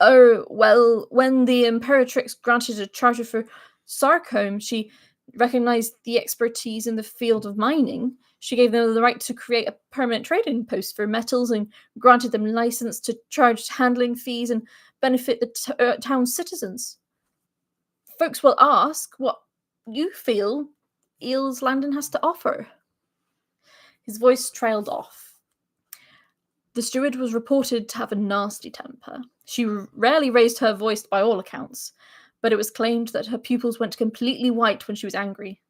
Oh, well, when the Imperatrix granted a charter for Sarcombe, she recognized the expertise in the field of mining. She gave them the right to create a permanent trading post for metals and granted them license to charge handling fees and benefit the town's citizens. Folks will ask what you feel Eels Landon has to offer. His voice trailed off. The steward was reported to have a nasty temper. She rarely raised her voice by all accounts, but it was claimed that her pupils went completely white when she was angry.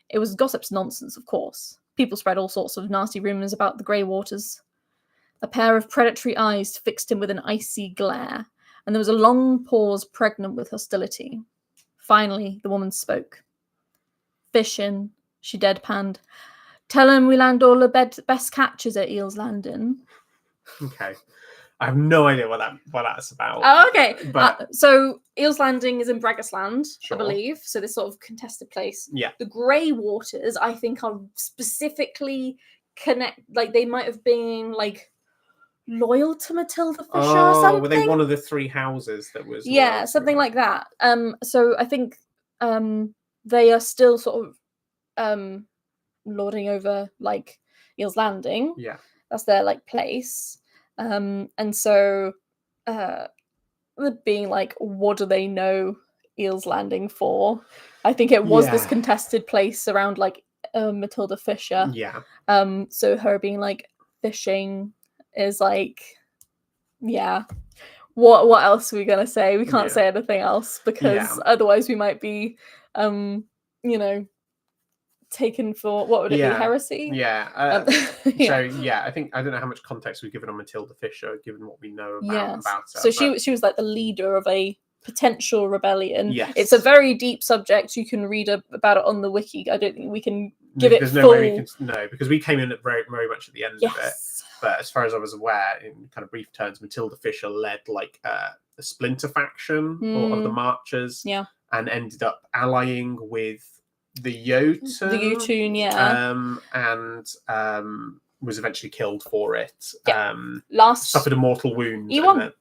It was gossip's nonsense, of course. People spread all sorts of nasty rumours about the Grey Waters. A pair of predatory eyes fixed him with an icy glare, and there was a long pause pregnant with hostility. Finally, the woman spoke. Fishin', she deadpanned. Tell him we land all the best catches at Eels Landon. Okay. I have no idea what that's about. Oh, okay. But so Eels Landing is in Braggisland, sure. I believe. So this sort of contested place. Yeah. The Grey Waters, I think, are specifically they might have been like loyal to Matilda Fisher or something. Were they one of the three houses that was? Yeah, something like that. So I think they are still sort of lording over like Eels Landing. Yeah. That's their like place. And so being like, what do they know Eels Landing for? I think it was this contested place around like Matilda Fisher. Yeah. So her being like fishing is like, yeah. What else are we gonna say? We can't say anything else because otherwise we might be taken for what would it be, heresy? So I think I don't know how much context we've given on Matilda Fisher, given what we know about her. So she was like the leader of a potential rebellion. Yes. It's a very deep subject. You can read about it on the wiki. I don't think we can give it full. No way we can, because we came in at very, very much at the end of it. But as far as I was aware, in kind of brief terms, Matilda Fisher led like a splinter faction of the Marchers, and ended up allying with the Jotun. And was eventually killed for it. Suffered a mortal wound. E1.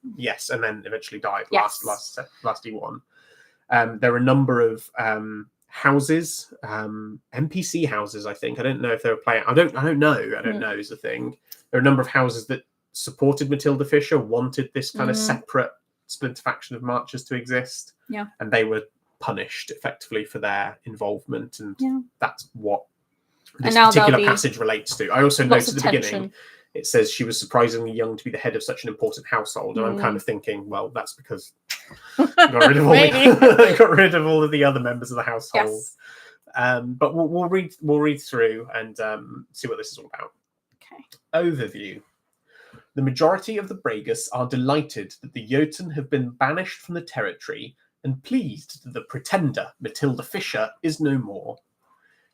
And then eventually died. Last E1. There are a number of houses, NPC houses. I think I don't know if they were playing. I don't know is the thing. There are a number of houses that supported Matilda Fisher, wanted this kind of separate splinter faction of Marchers to exist. Yeah, and they were punished effectively for their involvement, and that's what this particular passage relates to. I also noted at the beginning it says she was surprisingly young to be the head of such an important household, and I'm kind of thinking, well, that's because got rid of all of the other members of the household. But we'll read through and see what this is all about. Okay. Overview. The majority of the Bragas are delighted that the Jotun have been banished from the territory and pleased that the pretender, Matilda Fisher, is no more.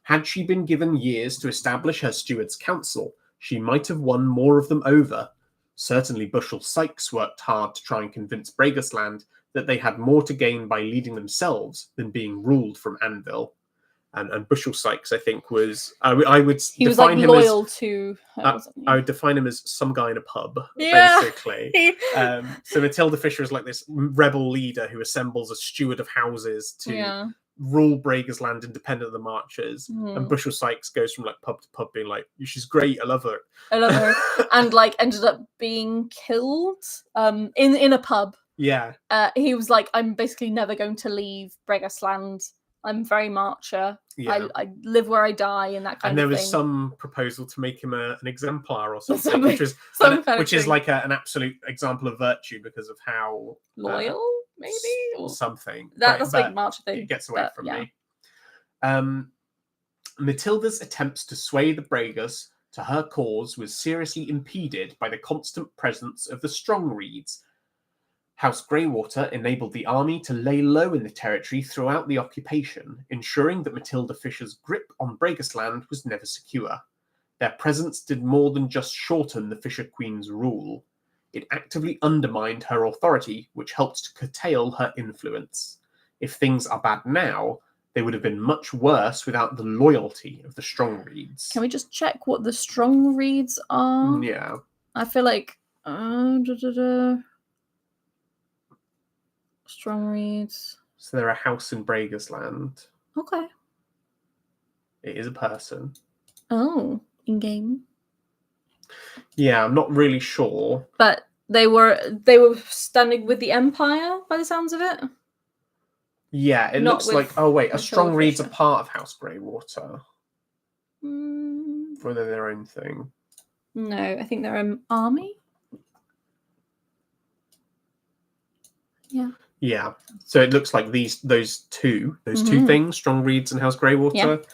Had she been given years to establish her steward's council, she might have won more of them over. Certainly Bushel Sykes worked hard to try and convince Bregasland that they had more to gain by leading themselves than being ruled from Anvil. And Bushel Sykes, I think, was I would He was define like him loyal as to her, wasn't he? I would define him as some guy in a pub, Yeah. basically. So Matilda Fisher is like this rebel leader who assembles a steward of houses to rule Bregasland independent of the Marchers. And Bushel Sykes goes from like pub to pub being like, she's great, I love her. I love her. And like ended up being killed in a pub. Yeah. He was like, I'm basically never going to leave Bregasland. I'm very Marcher. Yeah. I live where I die, and that kind of thing. And there was some proposal to make him an exemplar or something, which is like an absolute example of virtue because of how loyal, maybe, or something. That's a big Marcher thing. It gets away from me. Matilda's attempts to sway the Bragas to her cause was seriously impeded by the constant presence of the Strongreeds. House Greywater enabled the army to lay low in the territory throughout the occupation, ensuring that Matilda Fisher's grip on Bregasland was never secure. Their presence did more than just shorten the Fisher Queen's rule. It actively undermined her authority, which helped to curtail her influence. If things are bad now, they would have been much worse without the loyalty of the Strongreeds. Can we just check what the Strongreeds are? Yeah. I feel like... Strongreeds. So they're a house in Bregasland. Okay. It is a person. Oh, in game. Yeah, I'm not really sure. But they were standing with the Empire by the sounds of it. Yeah, it looks like. Oh wait, a Strongreed's a part of House Greywater. Or they're their own thing. No, I think they're an army. Yeah. Yeah, so it looks like those two things, Strongreeds and House Greywater,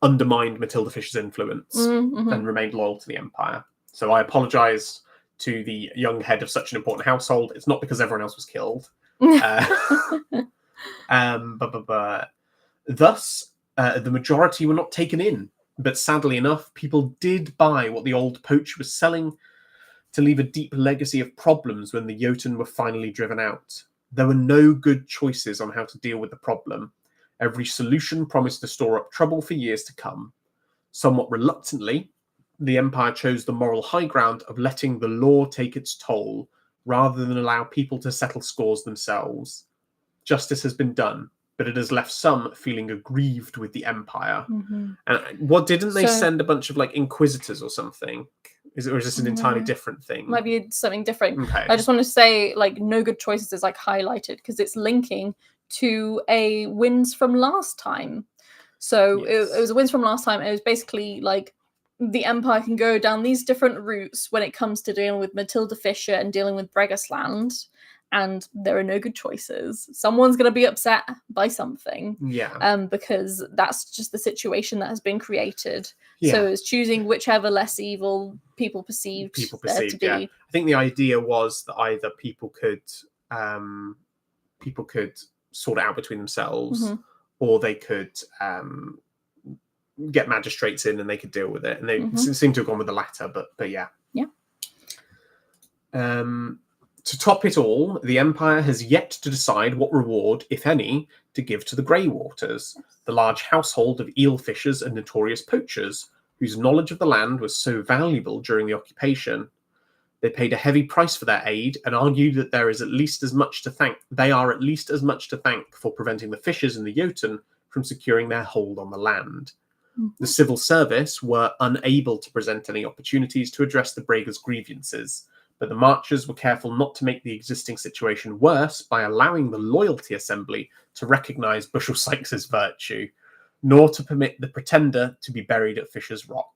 undermined Matilda Fisher's influence and remained loyal to the Empire. So I apologise to the young head of such an important household. It's not because everyone else was killed. Thus, the majority were not taken in, but sadly enough, people did buy what the old poacher was selling to leave a deep legacy of problems when the Jotun were finally driven out. There were no good choices on how to deal with the problem. Every solution promised to store up trouble for years to come. Somewhat reluctantly, the Empire chose the moral high ground of letting the law take its toll, rather than allow people to settle scores themselves. Justice has been done, but it has left some feeling aggrieved with the Empire. And didn't they send a bunch of like inquisitors or something? Or is this an entirely different thing? Might be something different. Okay. I just want to say, like, no good choices is like highlighted because it's linking to a wins from last time. So it was a wins from last time. It was basically like the Empire can go down these different routes when it comes to dealing with Matilda Fisher and dealing with Bregasland. And there are no good choices. Someone's going to be upset by something. Yeah. Because that's just the situation that has been created. Yeah. So it's choosing whichever less evil people perceived to be. Yeah. I think the idea was that either people could sort it out between themselves, or they could get magistrates in and they could deal with it. And they seem to have gone with the latter, but yeah. Yeah. To top it all, the Empire has yet to decide what reward, if any, to give to the Greywaters, the large household of eel fishers and notorious poachers, whose knowledge of the land was so valuable during the occupation. They paid a heavy price for their aid and argued that they are at least as much to thank for preventing the fishers and the Jotun from securing their hold on the land. The civil service were unable to present any opportunities to address the Bragas' grievances, but the Marchers were careful not to make the existing situation worse by allowing the Loyalty Assembly to recognise Bushel Sykes' virtue, nor to permit the Pretender to be buried at Fisher's Rock.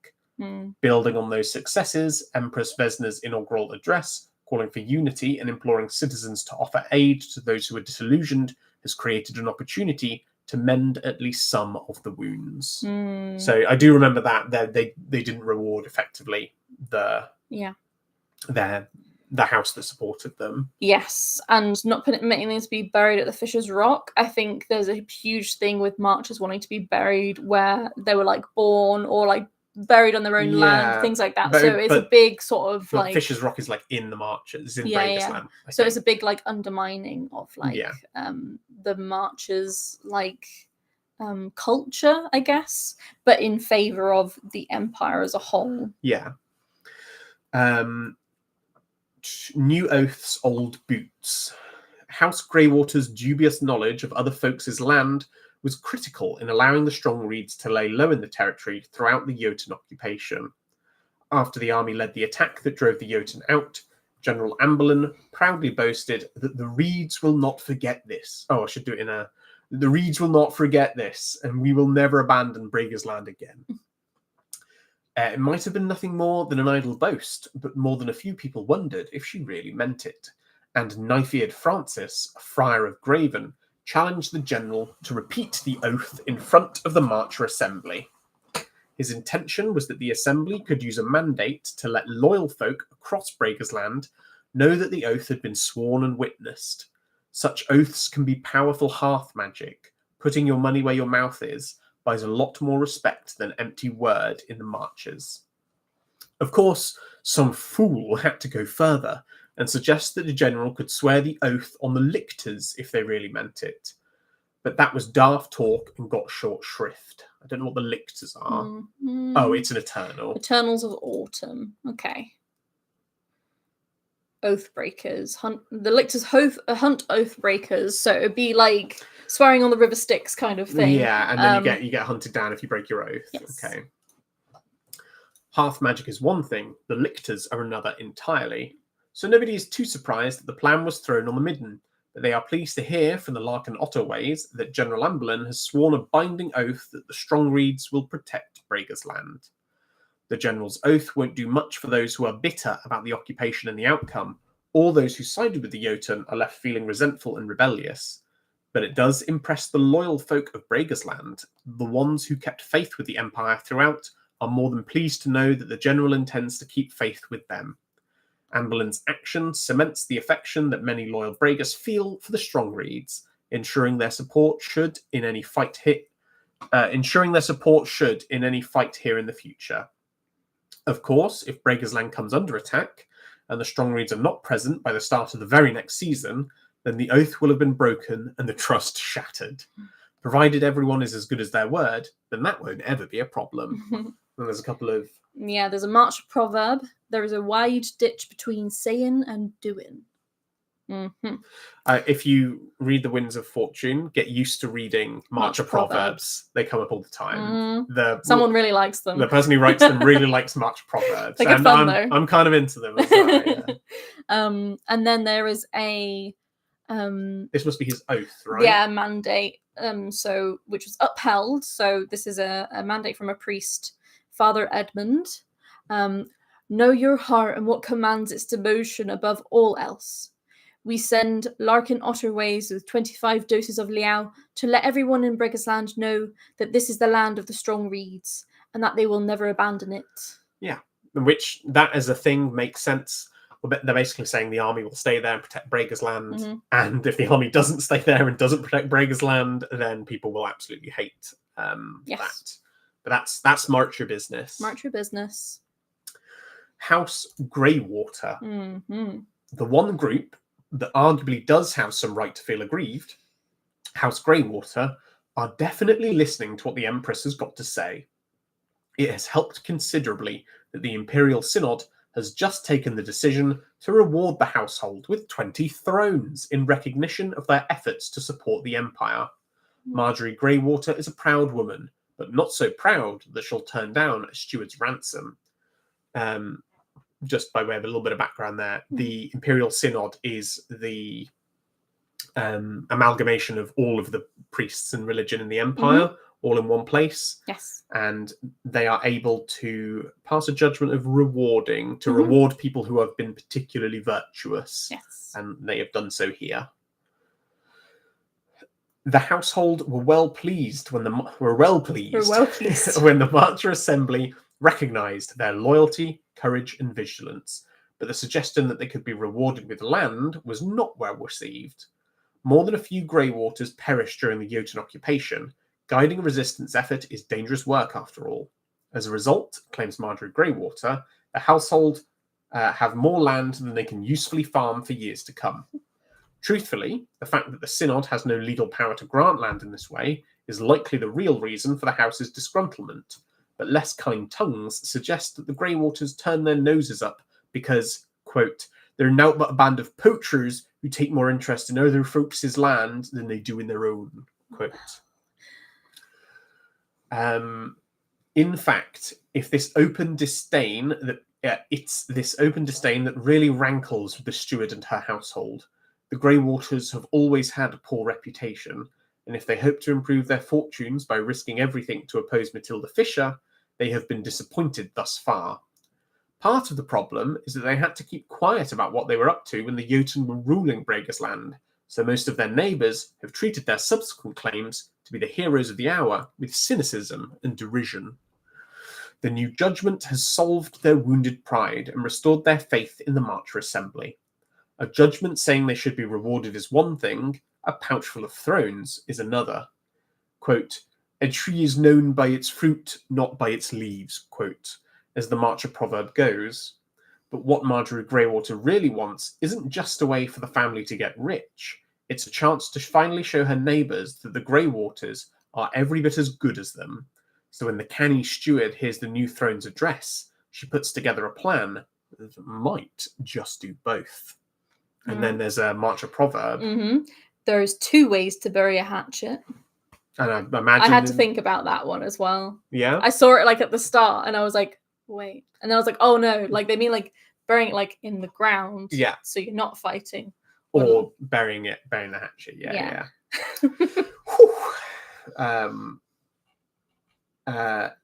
Building on those successes, Empress Vesna's inaugural address, calling for unity and imploring citizens to offer aid to those who are disillusioned, has created an opportunity to mend at least some of the wounds. So I do remember that they didn't reward effectively the house that supported them. Yes, and not permitting them to be buried at the Fisher's Rock. I think there's a huge thing with Marchers wanting to be buried where they were like born, or like buried on their own land, things like that. So it's a big sort of like Fisher's Rock is like in the Marches, in Breaker's Land. So it's a big like undermining of like the Marches like culture, I guess, but in favor of the Empire as a whole. Yeah. New Oath's old boots. House Greywater's dubious knowledge of other folks' land was critical in allowing the Strongreeds to lay low in the territory throughout the Jotun occupation. After the army led the attack that drove the Jotun out, General Amberlin proudly boasted that the Reeds will not forget this. Oh, I should do it in a... The Reeds will not forget this, and we will never abandon Breaker's Land again. It might have been nothing more than an idle boast, but more than a few people wondered if she really meant it. And knife-eared Francis, Friar of Graven, challenged the general to repeat the oath in front of the Marcher Assembly. His intention was that the Assembly could use a mandate to let loyal folk across Breaker's Land know that the oath had been sworn and witnessed. Such oaths can be powerful hearth magic. Putting your money where your mouth is buys a lot more respect than empty word in the Marches. Of course, some fool had to go further and suggest that the general could swear the oath on the lictors if they really meant it. But that was daft talk and got short shrift. I don't know what the lictors are. Mm-hmm. Oh, it's an Eternal. Eternals of Autumn. Okay. Oathbreakers. The lictors hunt oathbreakers, so it'd be like swearing on the river Styx kind of thing. Yeah, and then you get hunted down if you break your oath. Yes. Okay. Hearth magic is one thing, the lictors are another entirely. So nobody is too surprised that the plan was thrown on the midden, but they are pleased to hear from the Larkin Otterways that General Amberlin has sworn a binding oath that the Strongreeds will protect Breaker's Land. The general's oath won't do much for those who are bitter about the occupation and the outcome, or those who sided with the Jotun are left feeling resentful and rebellious. But it does impress the loyal folk of Breaker's Land. The ones who kept faith with the Empire throughout are more than pleased to know that the general intends to keep faith with them. Amberlin's action cements the affection that many loyal Breakers feel for the Strongreeds, ensuring their support should in any fight here in the future. Of course, if Breaker's Land comes under attack, and the Strongreeds are not present by the start of the very next season, then the oath will have been broken and the trust shattered. Provided everyone is as good as their word, then that won't ever be a problem. And there's a couple of... Yeah, there's a March proverb. There is a wide ditch between saying and doing. Mm-hmm. If you read The Winds of Fortune, get used to reading March of Proverbs. They come up all the time. Someone really likes them. The person who writes them really likes March Proverbs. They're good fun, though. I'm kind of into them as well, yeah. And then there is a... this must be his oath, right? Yeah, mandate. Which was upheld. So this is a mandate from a priest, Father Edmund. Know your heart and what commands its devotion above all else. We send Larkin Otterways with 25 doses of Liao to let everyone in Breaker's Land know that this is the land of the Strongreeds and that they will never abandon it. Yeah, which that as a thing makes sense. They're basically saying the army will stay there and protect Breaker's Land, and if the army doesn't stay there and doesn't protect Breaker's Land, then people will absolutely hate that. But that's Marcher business. Marcher business. House Greywater. Mm-hmm. The one group that arguably does have some right to feel aggrieved, House Greywater, are definitely listening to what the Empress has got to say. It has helped considerably that the Imperial Synod has just taken the decision to reward the household with 20 thrones in recognition of their efforts to support the Empire. Marjorie Greywater is a proud woman, but not so proud that she'll turn down a steward's ransom. Just by way of a little bit of background there, the Imperial Synod is the amalgamation of all of the priests and religion in the Empire, all in one place. Yes. And they are able to pass a judgment of rewarding, to reward people who have been particularly virtuous. Yes. And they have done so here. The household were well pleased when the Marcher Assembly recognised their loyalty, courage, and vigilance, but the suggestion that they could be rewarded with land was not well received. More than a few Greywaters perished during the Jotun occupation. Guiding a resistance effort is dangerous work, after all. As a result, claims Marjorie Greywater, the household have more land than they can usefully farm for years to come. Truthfully, the fact that the Synod has no legal power to grant land in this way is likely the real reason for the house's disgruntlement, but less kind tongues suggest that the Greywaters turn their noses up because, quote, they're now but a band of poachers who take more interest in other folks' land than they do in their own, quote. In fact, if this open disdain it's this open disdain that really rankles with the steward and her household. The Greywaters have always had a poor reputation, and if they hope to improve their fortunes by risking everything to oppose Matilda Fisher, they have been disappointed thus far. Part of the problem is that they had to keep quiet about what they were up to when the Jotun were ruling Bregasland, so most of their neighbours have treated their subsequent claims to be the heroes of the hour with cynicism and derision. The new judgment has solved their wounded pride and restored their faith in the Marcher Assembly. A judgment saying they should be rewarded is one thing, a pouchful of thrones is another. Quote, a tree is known by its fruit, not by its leaves, quote, as the Marcher proverb goes. But what Marjorie Greywater really wants isn't just a way for the family to get rich. It's a chance to finally show her neighbours that the Greywaters are every bit as good as them. So when the canny steward hears the new throne's address, she puts together a plan that might just do both. And then there's a Marcher proverb. Mm-hmm. There's 2 ways to bury a hatchet. And I imagine... I had to think about that one as well. Yeah? I saw it like at the start and I was like, wait. And then I was like, oh no, like they mean like burying it like in the ground. Yeah. So you're not fighting. Or burying the hatchet. Yeah.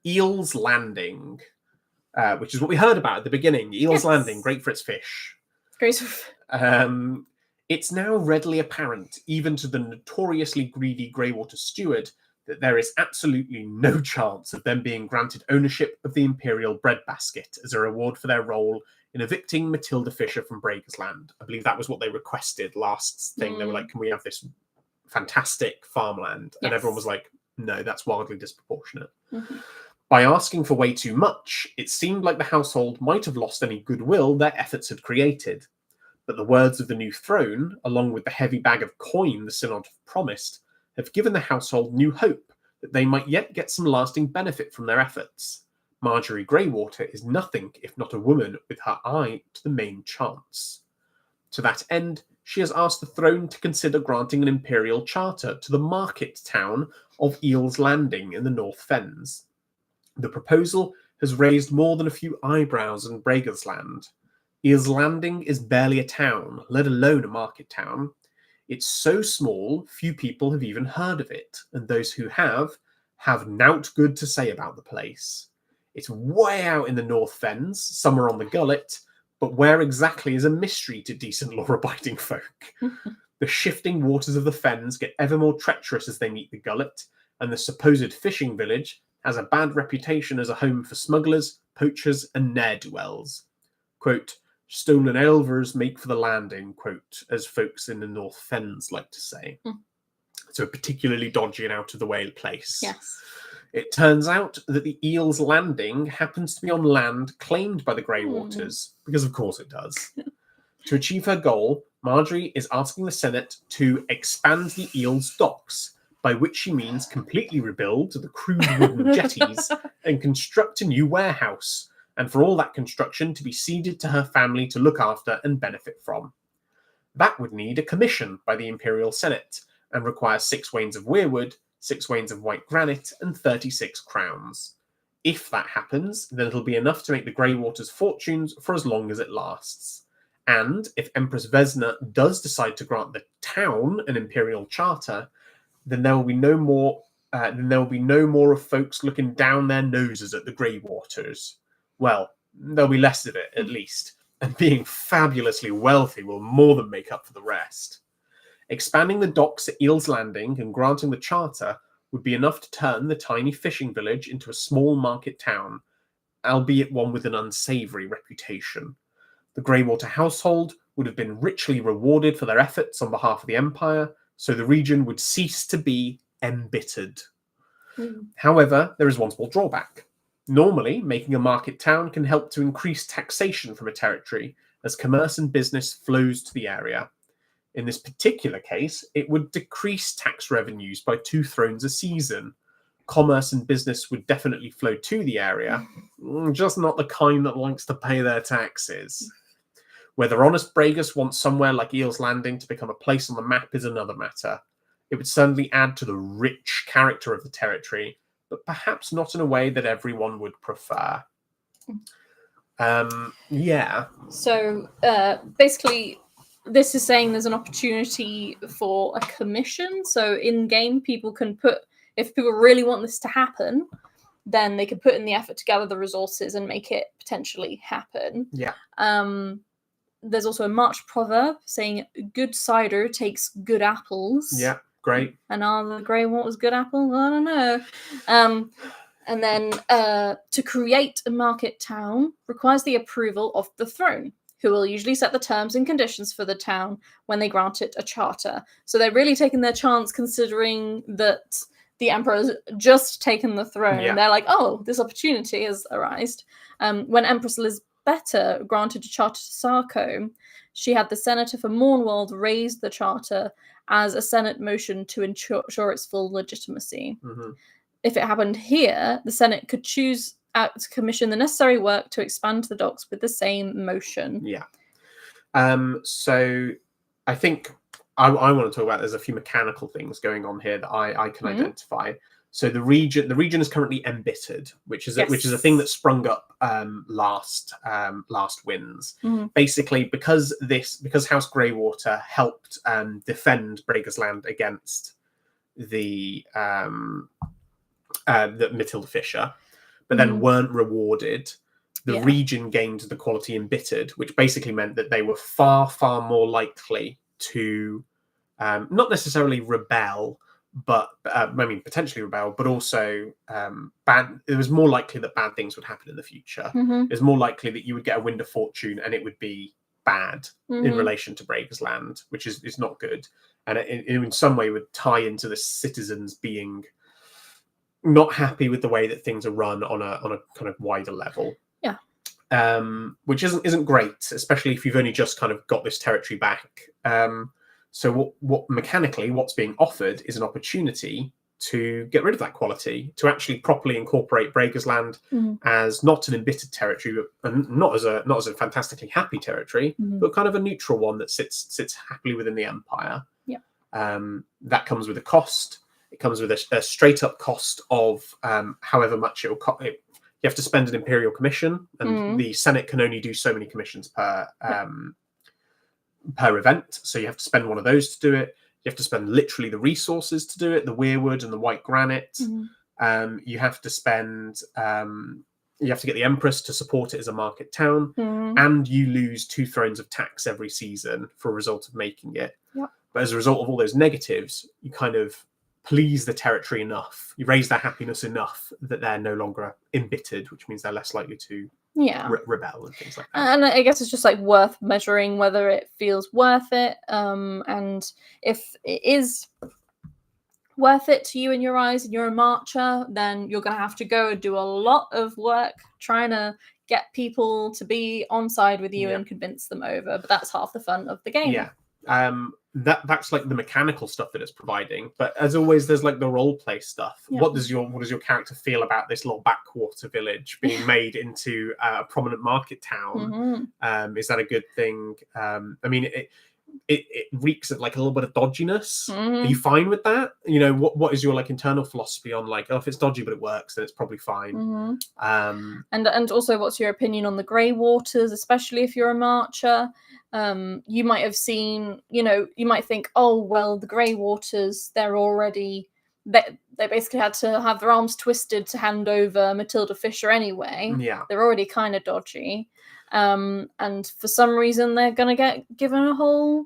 Eel's Landing, which is what we heard about at the beginning. Eel's Landing, great for its fish. Great. It's now readily apparent, even to the notoriously greedy Greywater steward, that there is absolutely no chance of them being granted ownership of the imperial breadbasket as a reward for their role in evicting Matilda Fisher from Bregasland. I believe that was what they requested last thing. They were like, can we have this fantastic farmland? And everyone was like, no, that's wildly disproportionate. Mm-hmm. By asking for way too much, it seemed like the household might have lost any goodwill their efforts had created. But the words of the new throne, along with the heavy bag of coin the Synod have promised, have given the household new hope that they might yet get some lasting benefit from their efforts. Marjorie Greywater is nothing if not a woman with her eye to the main chance. To that end, she has asked the throne to consider granting an imperial charter to the market town of Eel's Landing in the North Fens. The proposal has raised more than a few eyebrows in Bregasland. Eel's Landing is barely a town, let alone a market town. It's so small, few people have even heard of it, and those who have nought good to say about the place. It's way out in the North Fens, somewhere on the Gullet, but where exactly is a mystery to decent law-abiding folk. The shifting waters of the Fens get ever more treacherous as they meet the Gullet, and the supposed fishing village has a bad reputation as a home for smugglers, poachers, and ne'er-do-wells. Quote, stolen elvers make for the landing, quote, as folks in the North Fens like to say. So a particularly dodgy and out-of-the-way place. Yes. It turns out that the Eel's Landing happens to be on land claimed by the Greywaters, because of course it does. To achieve her goal, Marjorie is asking the Senate to expand the Eel's docks, by which she means completely rebuild the crude wooden jetties and construct a new warehouse, and for all that construction to be ceded to her family to look after and benefit from. That would need a commission by the Imperial Senate, and require 6 wains of weirwood, 6 wains of white granite, and 36 crowns. If that happens, then it'll be enough to make the Greywaters' fortunes for as long as it lasts. And if Empress Vesna does decide to grant the town an imperial charter, then there will be no more. Of folks looking down their noses at the Greywaters. Well, there'll be less of it, at least, and being fabulously wealthy will more than make up for the rest. Expanding the docks at Eel's Landing and granting the charter would be enough to turn the tiny fishing village into a small market town, albeit one with an unsavoury reputation. The Greywater household would have been richly rewarded for their efforts on behalf of the Empire, so the region would cease to be embittered. However, there is one small drawback. Normally, making a market town can help to increase taxation from a territory as commerce and business flows to the area. In this particular case, it would decrease tax revenues by 2 thrones a season. Commerce and business would definitely flow to the area, just not the kind that likes to pay their taxes. Whether honest Bragus wants somewhere like Eel's Landing to become a place on the map is another matter. It would certainly add to the rich character of the territory, but perhaps not in a way that everyone would prefer. Yeah. So basically, this is saying there's an opportunity for a commission. So in game, people can put, if people really want this to happen, then they can put in the effort to gather the resources and make it potentially happen. Yeah. There's also a March proverb saying, "Good cider takes good apples." Yeah, great. And are the grey waters good apples? I don't know. And then to create a market town requires the approval of the throne, who will usually set the terms and conditions for the town when they grant it a charter. So they're really taking their chance, considering that the emperor has just taken the throne. Yeah. They're like, oh, this opportunity has arisen. When Empress Elizabetta granted a charter to Sarko, she had the senator for Mornwald raise the charter as a Senate motion to ensure its full legitimacy. Mm-hmm. If it happened here, the Senate could choose out to commission the necessary work to expand the docks with the same motion. Yeah. So I think I want to talk about, there's a few mechanical things going on here that I can identify. So the region is currently embittered, which is a thing that sprung up last wins. Basically, because House Greywater helped defend Brager's Land against the Matilda Fisher, but then weren't rewarded. The region gained the quality embittered, which basically meant that they were far, far more likely to not necessarily rebel, but potentially rebel, but also it was more likely that bad things would happen in the future. It was more likely that you would get a wind of fortune and it would be bad in relation to Brager's Land, which is not good. And it in some way would tie into the citizens being not happy with the way that things are run on a kind of wider level. Which isn't great, especially if you've only just kind of got this territory back. So what mechanically, what's being offered is an opportunity to get rid of that quality, to actually properly incorporate Brager's Land as not an embittered territory, and not as a fantastically happy territory, but kind of a neutral one that sits happily within the empire. That comes with a cost. It comes with a straight up cost of however much it will cost. You have to spend an imperial commission, and the Senate can only do so many commissions per event. So you have to spend one of those to do it. You have to spend literally the resources to do it, the weirwood and the white granite. You have to spend. You have to get the Empress to support it as a market town, and you lose 2 thrones of tax every season for a result of making it. But as a result of all those negatives, you kind of please the territory enough, you raise their happiness enough that they're no longer embittered, which means they're less likely to rebel and things like that. And I guess it's just like worth measuring whether it feels worth it, and if it is worth it to you in your eyes and you're a marcher, then you're going to have to go and do a lot of work trying to get people to be on side with you and convince them over, but that's half the fun of the game. That's like the mechanical stuff that it's providing, but as always there's like the role play stuff. What does your character feel about this little backwater village being made into a prominent market town? Is that a good thing? I mean, it reeks of like a little bit of dodginess. Are you fine with that? You know, what is your like internal philosophy on like, oh, if it's dodgy but it works, then it's probably fine. And also, what's your opinion on the grey waters, especially if you're a marcher? You might have seen, you might think, oh, well, the grey waters, they're already, they basically had to have their arms twisted to hand over Matilda Fisher anyway. They're already kind of dodgy. And for some reason, they're going to get given a whole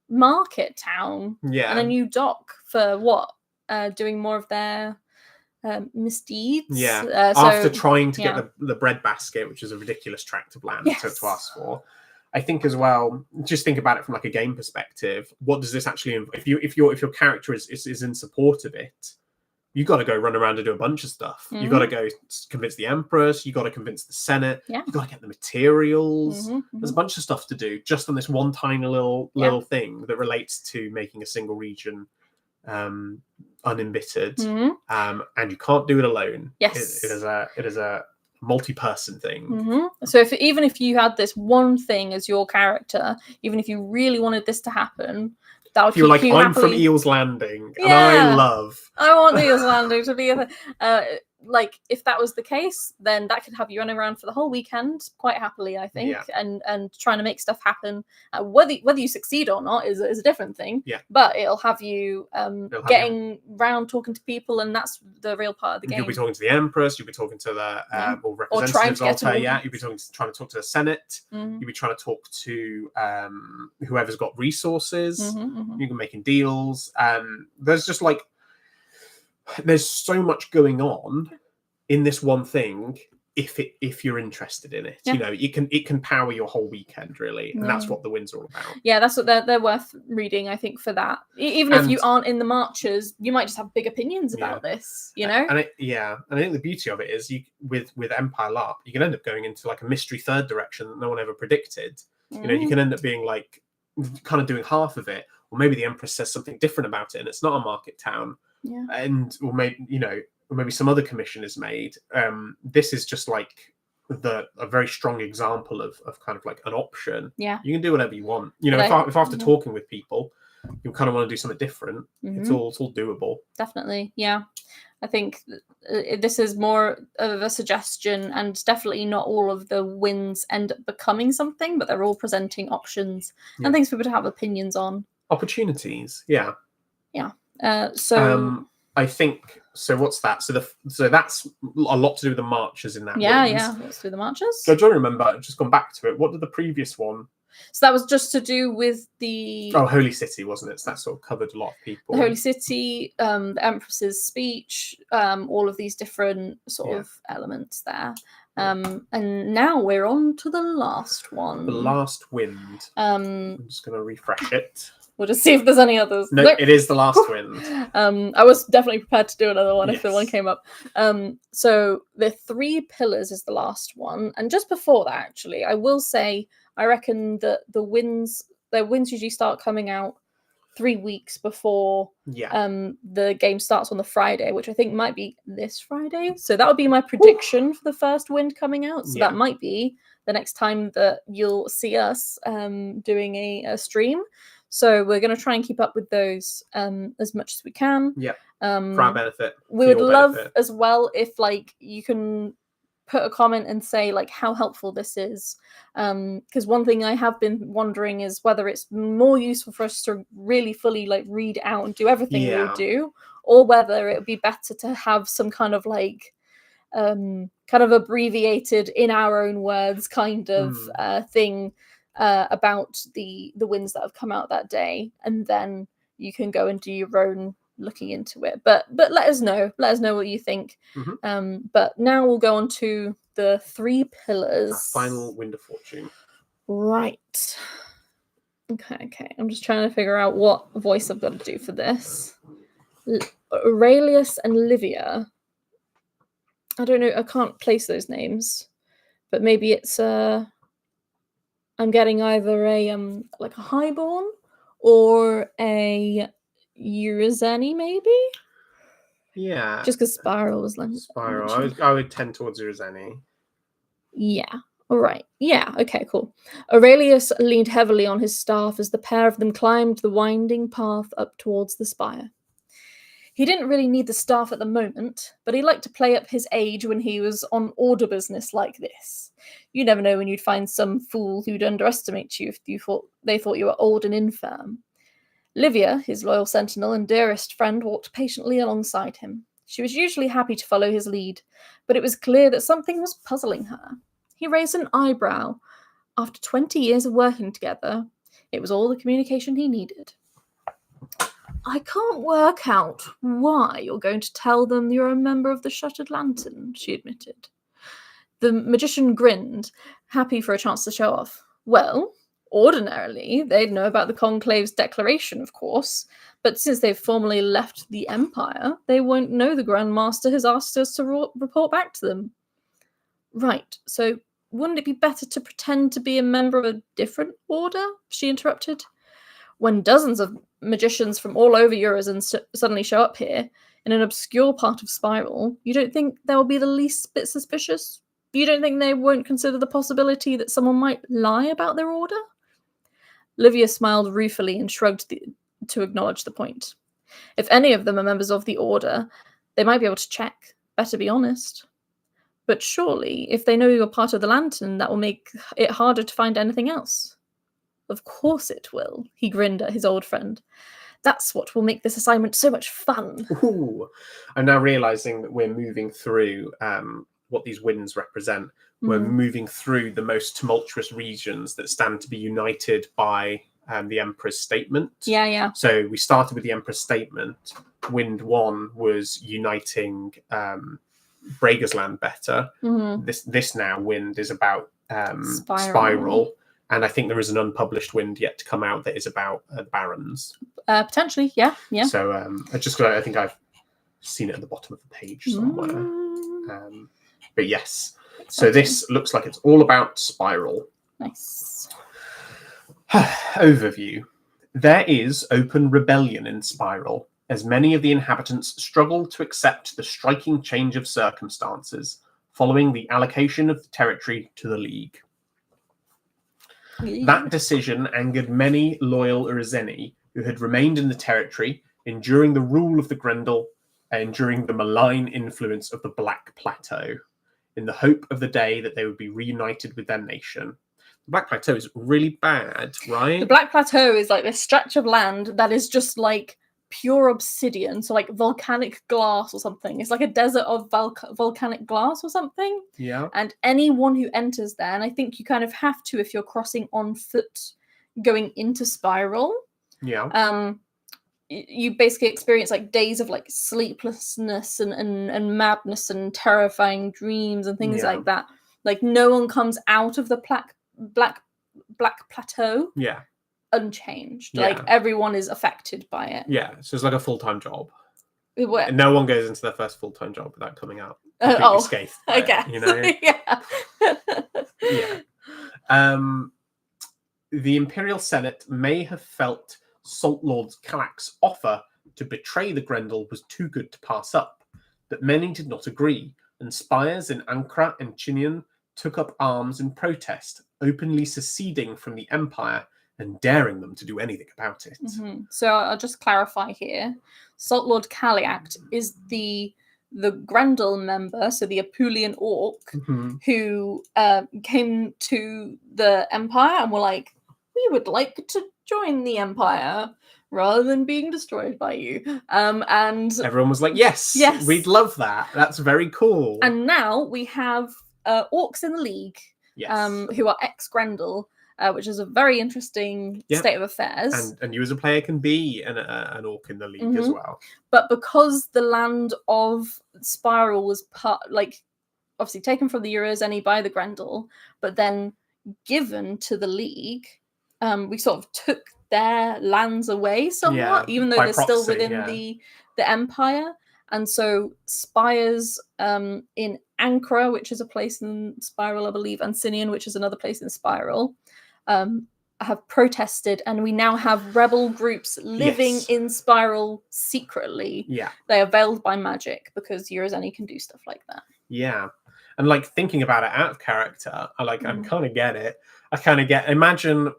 market town and a new dock for what? Doing more of their misdeeds. After trying to get the breadbasket, which is a ridiculous tract of land to ask for. I think as well, just think about it from like a game perspective. What does this actually, if your character is in support of it, you got to go run around and do a bunch of stuff. You got to go convince the Empress. You got to convince the Senate. Yeah. You got to get the materials. There's a bunch of stuff to do just on this one tiny little thing that relates to making a single region unembittered. And you can't do it alone. Yes, it is a multi-person thing. So even if you had this one thing as your character, even if you really wanted this to happen, that would if you're keep like, you I'm happily... from Eels Landing, and I want Eels Landing to be a thing. Like, if that was the case, then that could have you running around for the whole weekend quite happily, I think, and trying to make stuff happen. Whether you succeed or not is a different thing. Yeah. But it'll have you getting round, talking to people, and that's the real part of the game. You'll be talking to the Empress. You'll be talking to the representatives of her. Yeah. You'll be trying to talk to the Senate. You'll be trying to talk to whoever's got resources. You can making deals. There's just like, there's so much going on in this one thing if you're interested in it. You know, it can power your whole weekend, really, and that's what the win's all about. Yeah, that's what they're worth reading, I think, for that. Even if you aren't in the marches, you might just have big opinions about this, you know. And I think the beauty of it is with Empire LARP, you can end up going into like a mystery third direction that no one ever predicted. You know, you can end up being like kind of doing half of it, or maybe the Empress says something different about it and it's not a market town. Or maybe some other commission is made. This is just like a very strong example of kind of like an option. You can do whatever you want. You know, if after talking with people, you kind of want to do something different, it's all doable. Definitely, yeah. I think this is more of a suggestion, and definitely not all of the wins end up becoming something, but they're all presenting options and things for people to have opinions on. Opportunities, yeah. So I think so. What's that? So that's a lot to do with the marches in that. Let's do the marches. So do you remember? I've just gone back to it. What did the previous one? So that was just to do with the Holy City, wasn't it? So that sort of covered a lot of people. The Holy City, the Empress's speech, all of these different sort of elements there. And now we're on to the last one. The last wind. I'm just going to refresh it. We'll just see if there's any others. No, it is the last wind. I was definitely prepared to do another one if the one came up. So the 3 pillars is the last one. And just before that, actually, I will say, I reckon that their wins usually start coming out 3 weeks before the game starts on the Friday, which I think might be this Friday. So that would be my prediction for the first wind coming out. So that might be the next time that you'll see us doing a stream. So we're going to try and keep up with those as much as we can. For our benefit. We would love as well if like you can put a comment and say like how helpful this is. Because one thing I have been wondering is whether it's more useful for us to really fully like read out and do everything we would do, or whether it would be better to have some kind of like kind of abbreviated in our own words kind of thing about the wins that have come out that day, and then you can go and do your own looking into it. But let us know what you think. But now we'll go on to the 3 pillars. Our final wind of fortune. Right. Okay. I'm just trying to figure out what voice I've got to do for this. Aurelius and Livia. I don't know. I can't place those names, but maybe it's I'm getting either a like a highborn or a Urizeni, maybe. Yeah. Just because Spiral was like Spiral. I would tend towards Urizeni. Yeah. All right. Yeah. Okay. Cool. Aurelius leaned heavily on his staff as the pair of them climbed the winding path up towards the spire. He didn't really need the staff at the moment, but he liked to play up his age when he was on order business like this. You never know when you'd find some fool who'd underestimate you if they thought you were old and infirm. Livia, his loyal sentinel and dearest friend, walked patiently alongside him. She was usually happy to follow his lead, but it was clear that something was puzzling her. He raised an eyebrow. After 20 years of working together, it was all the communication he needed. I can't work out why you're going to tell them you're a member of the Shuttered Lantern, she admitted. The magician grinned, happy for a chance to show off. Well, Ordinarily, they'd know about the Conclave's declaration, of course, but since they've formally left the Empire, they won't know the Grand Master has asked us to report back to them. Right, so wouldn't it be better to pretend to be a member of a different order? She interrupted. When dozens of magicians from all over Urizen suddenly show up here, in an obscure part of Spiral, you don't think they will be the least bit suspicious? You don't think they won't consider the possibility that someone might lie about their order? Livia smiled ruefully and shrugged to acknowledge the point. If any of them are members of the Order, they might be able to check. Better be honest. But surely, if they know you're part of the Lantern, that will make it harder to find anything else. Of course it will, he grinned at his old friend. That's what will make this assignment so much fun. Ooh. I'm now realising that we're moving through what these winds represent. We're moving through the most tumultuous regions that stand to be united by the Emperor's statement. Yeah. So we started with the Emperor's statement. Wind 1 was uniting Brager's Land better. This now wind is about Spiral. And I think there is an unpublished wind yet to come out that is about Barons. Potentially, yeah. So I think I've seen it at the bottom of the page somewhere. But yes, so this looks like it's all about Spiral. Nice. Overview. There is open rebellion in Spiral, as many of the inhabitants struggle to accept the striking change of circumstances following the allocation of the territory to the League. That decision angered many loyal Urizeni who had remained in the territory, enduring the rule of the Grendel and enduring the malign influence of the Black Plateau, in the hope of the day that they would be reunited with their nation. The Black Plateau is really bad, right? The Black Plateau is like this stretch of land that is just like pure obsidian, so like volcanic glass or something. It's like a desert of volcanic glass or something. Yeah. And anyone who enters there, and I think you kind of have to if you're crossing on foot going into Spiral. Yeah. You basically experience like days of like sleeplessness and madness and terrifying dreams and things like that. Like no one comes out of the Black Plateau unchanged. Like everyone is affected by it. Yeah, so it's like a full-time job. No one goes into their first full-time job without coming out scathed. I guess. You know? The Imperial Senate may have felt Salt Lord Kalak's offer to betray the Grendel was too good to pass up, but many did not agree, and spires in Ankara and Chinian took up arms in protest, openly seceding from the Empire and daring them to do anything about it. So I'll just clarify here. Salt Lord Kalak is the Grendel member, so the Apulian orc, who came to the Empire and were like, we would like to join the Empire rather than being destroyed by you. And everyone was like, yes, we'd love that. That's very cool. And now we have orcs in the League, who are ex-Grendel, which is a very interesting state of affairs. And you as a player can be an orc in the League as well. But because the land of Spiral was obviously taken from the Urizeni by the Grendel, but then given to the League, we sort of took their lands away somewhat, even though they're still within the Empire. And so spires in Ankara, which is a place in Spiral, I believe, and Sinian, which is another place in Spiral, have protested, and we now have rebel groups living in Spiral secretly. They are veiled by magic because Urizeni can do stuff like that. And like thinking about it out of character, I kind of get it. Imagine,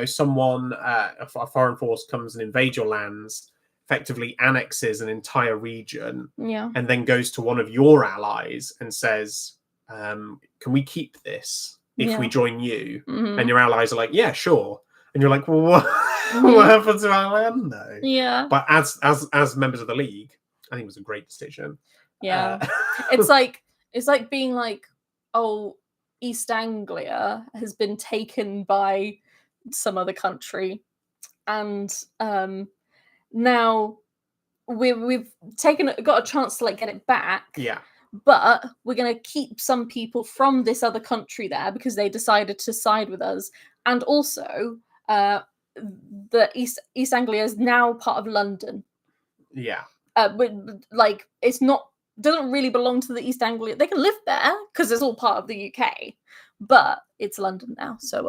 someone, a foreign force comes and invades your lands, effectively annexes an entire region, and then goes to one of your allies and says, can we keep this if we join you? And your allies are like, yeah, sure. And you're like, well, what happened to our land though? But as members of the League, I think it was a great decision. It's like being like, oh, East Anglia has been taken by some other country, and now we've got a chance to like get it back. but we're going to keep some people from this other country there because they decided to side with us. And also, the East Anglia is now part of London. Yeah. But like, it's not, doesn't really belong to the East Anglia. They can live there because it's all part of the UK, but it's London now. So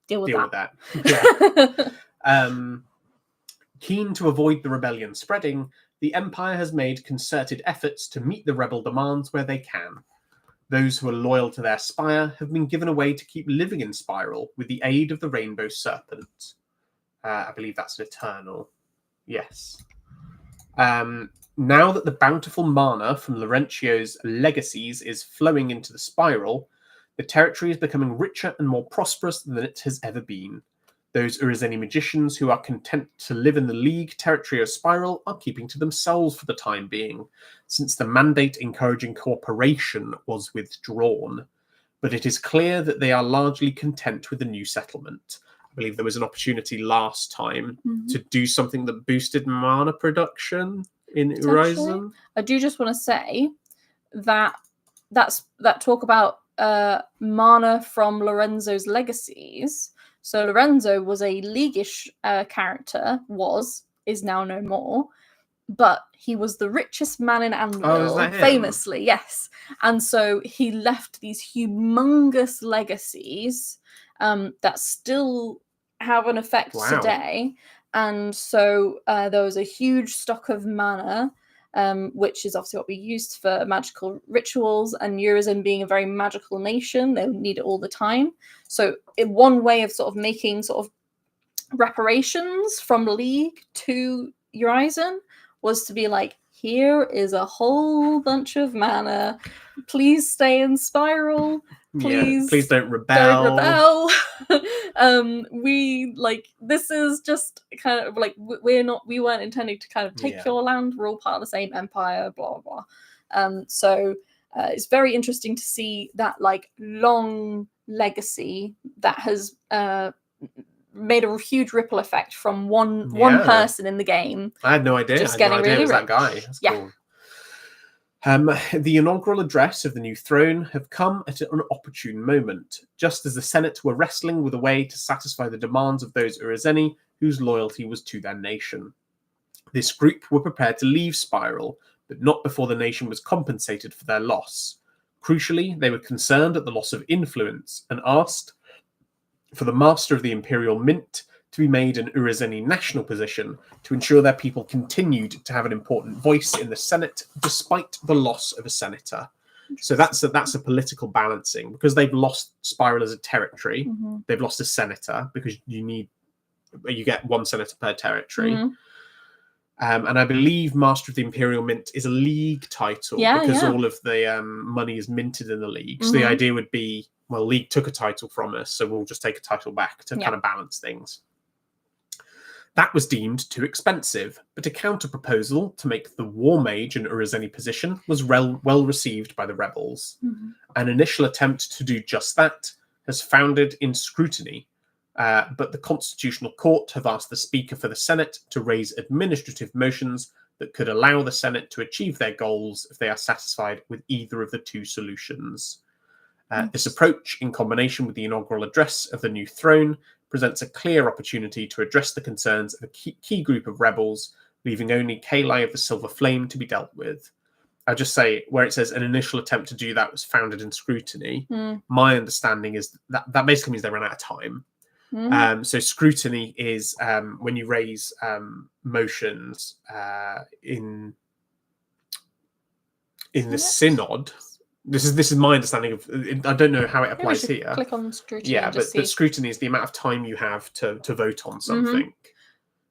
deal with that. Yeah. Keen to avoid the rebellion spreading, the Empire has made concerted efforts to meet the rebel demands where they can. Those who are loyal to their spire have been given a way to keep living in Spiral with the aid of the Rainbow Serpent. I believe that's an Eternal. Yes. Now that the bountiful mana from Laurentio's legacies is flowing into the Spiral, the territory is becoming richer and more prosperous than it has ever been. Those Urizeni magicians who are content to live in the League territory of Spiral are keeping to themselves for the time being, since the mandate encouraging cooperation was withdrawn. But it is clear that they are largely content with the new settlement. I believe there was an opportunity last time to do something that boosted mana production in Urizen. I do just want to say that that talk about mana from Lorenzo's legacies. So Lorenzo was a Leaguish character, is now no more, but he was the richest man in Anvil, famously, yes. And so he left these humongous legacies that still have an effect today. And so there was a huge stock of mana, which is obviously what we used for magical rituals, and Urizen being a very magical nation, they need it all the time. So one way of sort of making sort of reparations from League to Urizen was to be like, here is a whole bunch of mana. Please stay in Spiral. Please don't rebel. We this is just kind of like we weren't intending to kind of take your land. We're all part of the same empire, blah blah blah. So it's very interesting to see that like long legacy that has made a huge ripple effect from one person in the game. I had no idea. Just getting really it was that guy. That's cool. The inaugural address of the new throne have come at an opportune moment, just as the Senate were wrestling with a way to satisfy the demands of those Urizeni whose loyalty was to their nation. This group were prepared to leave Spiral, but not before the nation was compensated for their loss. Crucially, they were concerned at the loss of influence and asked for the Master of the Imperial Mint to be made an Urizeni national position to ensure their people continued to have an important voice in the Senate despite the loss of a senator. So that's a political balancing, because they've lost Spiral as a territory. They've lost a senator because you get one senator per territory. And I believe Master of the Imperial Mint is a League title because all of the money is minted in the League. So the idea would be, well, League took a title from us, so we'll just take a title back to kind of balance things. That was deemed too expensive, but a counter-proposal to make the War Mage an Urizeni position was well received by the rebels. An initial attempt to do just that has foundered in scrutiny, but the Constitutional Court have asked the Speaker for the Senate to raise administrative motions that could allow the Senate to achieve their goals if they are satisfied with either of the two solutions. This approach, in combination with the inaugural address of the new throne, presents a clear opportunity to address the concerns of a key group of rebels, leaving only Kalai of the Silver Flame to be dealt with. I'll just say, where it says an initial attempt to do that was founded in scrutiny, my understanding is that basically means they ran out of time. So scrutiny is when you raise motions in the synod. This is my understanding of. I don't know how it applies here. Click on scrutiny. But scrutiny is the amount of time you have to vote on something.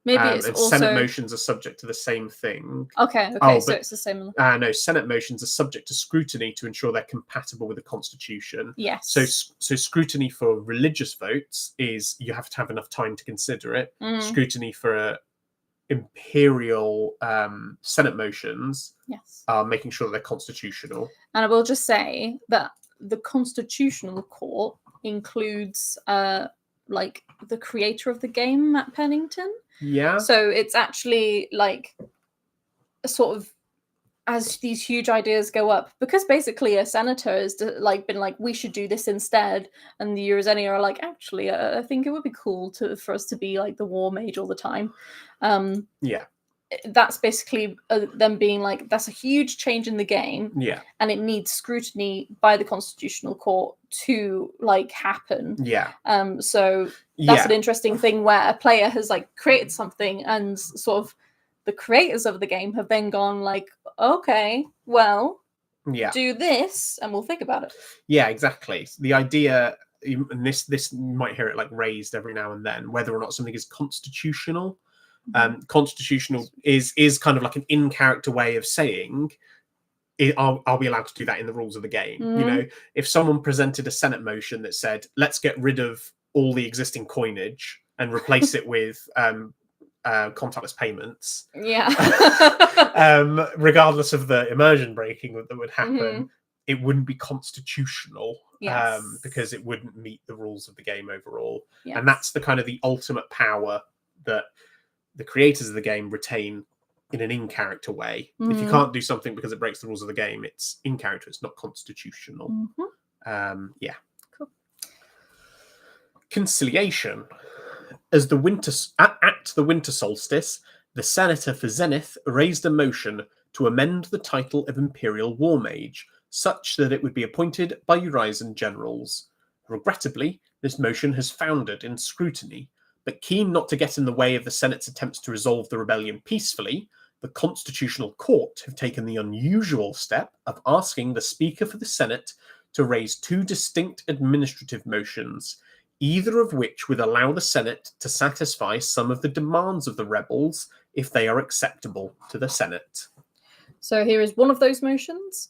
Maybe it's and also Senate motions are subject to the same thing. Okay, so it's the same. No, Senate motions are subject to scrutiny to ensure they're compatible with the Constitution. Yes. So scrutiny for religious votes is you have to have enough time to consider it. Scrutiny for imperial Senate motions are making sure that they're constitutional. And I will just say that the Constitutional Court includes like the creator of the game, Matt Pennington. Yeah. So it's actually like a sort of as these huge ideas go up, because basically a senator has been like, we should do this instead, and the Eurozeni are like, actually, I think it would be cool for us to be like the war mage all the time. That's basically them being like, that's a huge change in the game, and it needs scrutiny by the Constitutional Court to like happen. So that's an interesting thing where a player has like created something, and sort of the creators of the game have then gone like, okay, well, do this and we'll think about it. Exactly. The idea, and this might hear it like raised every now and then, whether or not something is constitutional. Constitutional is kind of like an in-character way of saying, are we allowed to do that in the rules of the game? You know, if someone presented a Senate motion that said, let's get rid of all the existing coinage and replace it with contactless payments, regardless of the immersion breaking that would happen, it wouldn't be constitutional, because it wouldn't meet the rules of the game overall. And that's the kind of the ultimate power that the creators of the game retain in an in-character way. If you can't do something because it breaks the rules of the game, it's in character, it's not constitutional. Cool. Conciliation. At the winter solstice, the senator for Zenith raised a motion to amend the title of Imperial War Mage, such that it would be appointed by Eurasian generals. Regrettably, this motion has foundered in scrutiny, but keen not to get in the way of the Senate's attempts to resolve the rebellion peacefully, the Constitutional Court have taken the unusual step of asking the Speaker for the Senate to raise two distinct administrative motions, either of which would allow the Senate to satisfy some of the demands of the rebels if they are acceptable to the Senate. So here is one of those motions: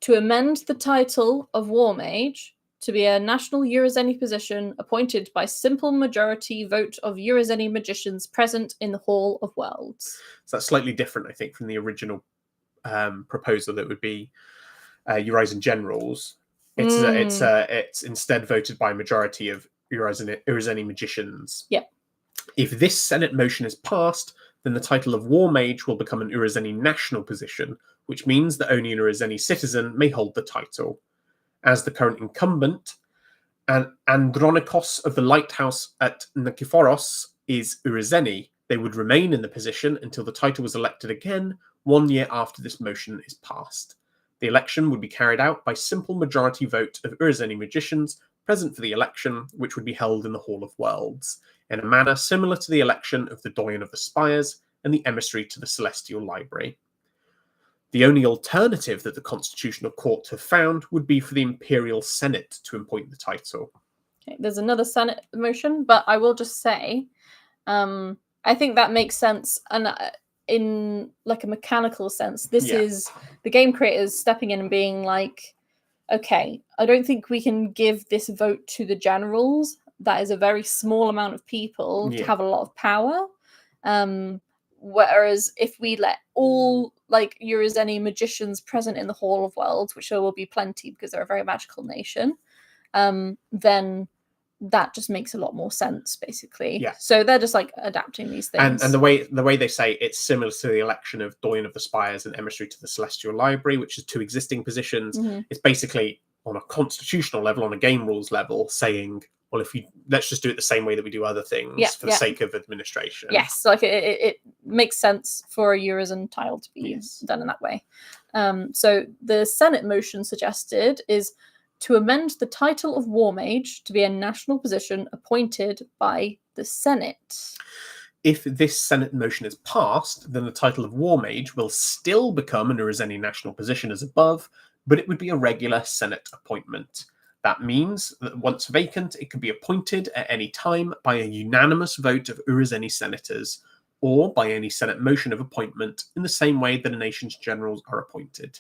to amend the title of War Mage to be a national Eurozeni position appointed by simple majority vote of Eurozeni magicians present in the Hall of Worlds. So that's slightly different, I think, from the original proposal that would be Eurasian generals. It's instead voted by a majority of Eurozeni magicians. If this Senate motion is passed, then the title of War Mage will become an Eurozeni national position, which means that only an Eurozeni citizen may hold the title. As the current incumbent, Andronikos of the Lighthouse at Nikephoros is Eurozeni, they would remain in the position until the title was elected again 1 year after this motion is passed. The election would be carried out by simple majority vote of Eurozeni magicians present for the election, which would be held in the Hall of Worlds, in a manner similar to the election of the Doyen of the Spires and the emissary to the Celestial Library. The only alternative that the Constitutional Court have found would be for the Imperial Senate to appoint the title. Okay, there's another Senate motion, but I will just say, I think that makes sense, and in like a mechanical sense, this is the game creators stepping in and being like, okay, I don't think we can give this vote to the generals. That is a very small amount of people to have a lot of power. Whereas if we let all like Eurozeni magicians present in the Hall of Worlds, which there will be plenty because they're a very magical nation, then that just makes a lot more sense, basically. So they're just like adapting these things. And the way they say it's similar to the election of Doyen of the Spires and emissary to the Celestial Library, which is two existing positions. It's basically on a constitutional level, on a game rules level, saying, well, let's just do it the same way that we do other things for the sake of administration. Yes, like it makes sense for a Eurozone tile to be done in that way. So the Senate motion suggested is to amend the title of War Mage to be a national position appointed by the Senate. If this Senate motion is passed, then the title of War Mage will still become an Eurozeni national position as above, but it would be a regular Senate appointment. That means that once vacant, it can be appointed at any time by a unanimous vote of Eurozeni senators, or by any Senate motion of appointment in the same way that a nation's generals are appointed.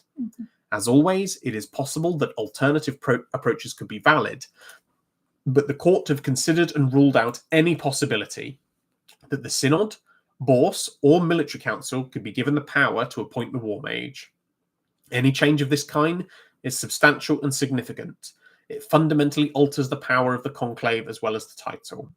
As always, it is possible that alternative approaches could be valid, but the court have considered and ruled out any possibility that the Synod, Bourse, or Military Council could be given the power to appoint the War Mage. Any change of this kind is substantial and significant. It fundamentally alters the power of the conclave as well as the title.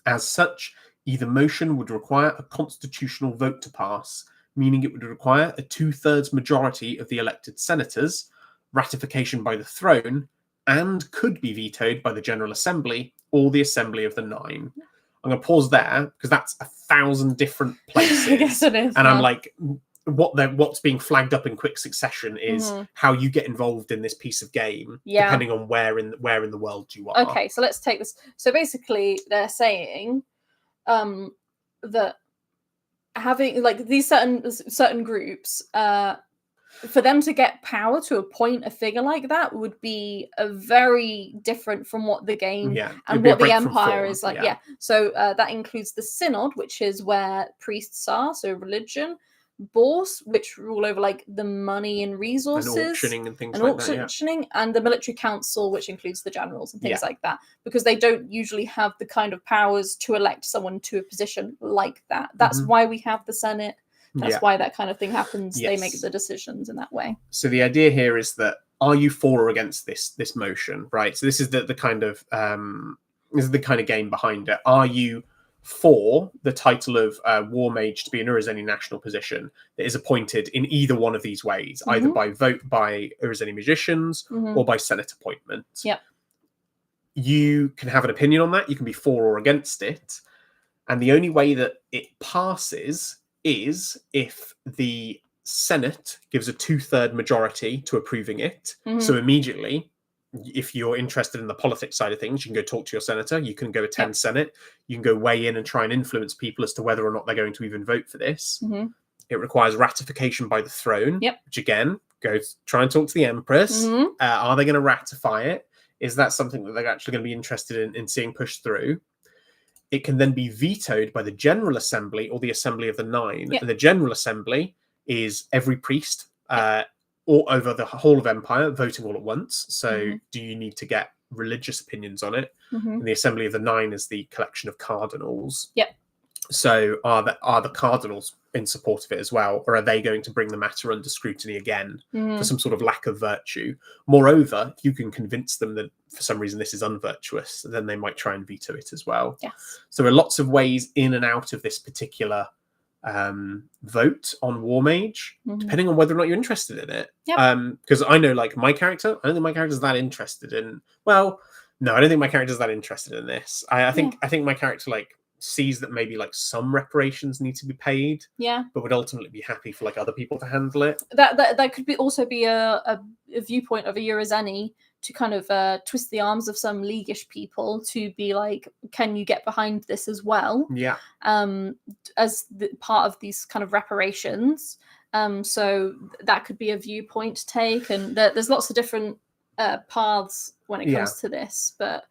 As such, either motion would require a constitutional vote to pass, meaning it would require a 2/3 majority of the elected senators, ratification by the throne, and could be vetoed by the General Assembly or the Assembly of the Nine. I'm going to pause there because that's 1,000 different places. Yes, it is. And I'm like, what's being flagged up in quick succession is how you get involved in this piece of game, depending on where in the world you are. Okay, so let's take this. So basically, they're saying that having like these certain groups, for them to get power to appoint a figure like that would be a very different from what the game and what the empire is like. So that includes the synod, which is where priests are, so religion, bourse, which rule over like the money and resources, and auctioning and things like that, and the military council, which includes the generals and things like that, because they don't usually have the kind of powers to elect someone to a position like that. That's why we have the Senate. That's why that kind of thing happens. They make the decisions in that way. So the idea here is that, are you for or against this motion, right? So this is the kind of game behind it. Are you for the title of War Mage to be an Urizeni national position that is appointed in either one of these ways, either by vote by Urizeni magicians or by Senate appointment? You can have an opinion on that. You can be for or against it. And the only way that it passes is if the Senate gives a 2/3 majority to approving it. So immediately, if you're interested in the politics side of things, you can go talk to your senator. You can go attend Senate. You can go weigh in and try and influence people as to whether or not they're going to even vote for this. It requires ratification by the throne, which again, go try and talk to the Empress. Are they going to ratify it? Is that something that they're actually going to be interested in seeing pushed through? It can then be vetoed by the General Assembly or the Assembly of the Nine. And the General Assembly is every priest all over the whole of Empire voting all at once. So do you need to get religious opinions on it? And the Assembly of the Nine is the collection of cardinals. So are the cardinals in support of it as well? Or are they going to bring the matter under scrutiny again for some sort of lack of virtue? Moreover, if you can convince them that for some reason this is unvirtuous, then they might try and veto it as well. So there are lots of ways in and out of this particular vote on War Mage, depending on whether or not you're interested in it. Because I know, like, my character, I don't think my character's that interested in, well, no, I don't think my character's that interested in this. I think my character, like, sees that maybe like some reparations need to be paid, but would ultimately be happy for like other people to handle it. That could also be a viewpoint of a Urizeni to kind of twist the arms of some leaguish people to be like, can you get behind this as well? As part of these kind of reparations. So that could be a viewpoint to take, and there's lots of different paths when it comes to this, but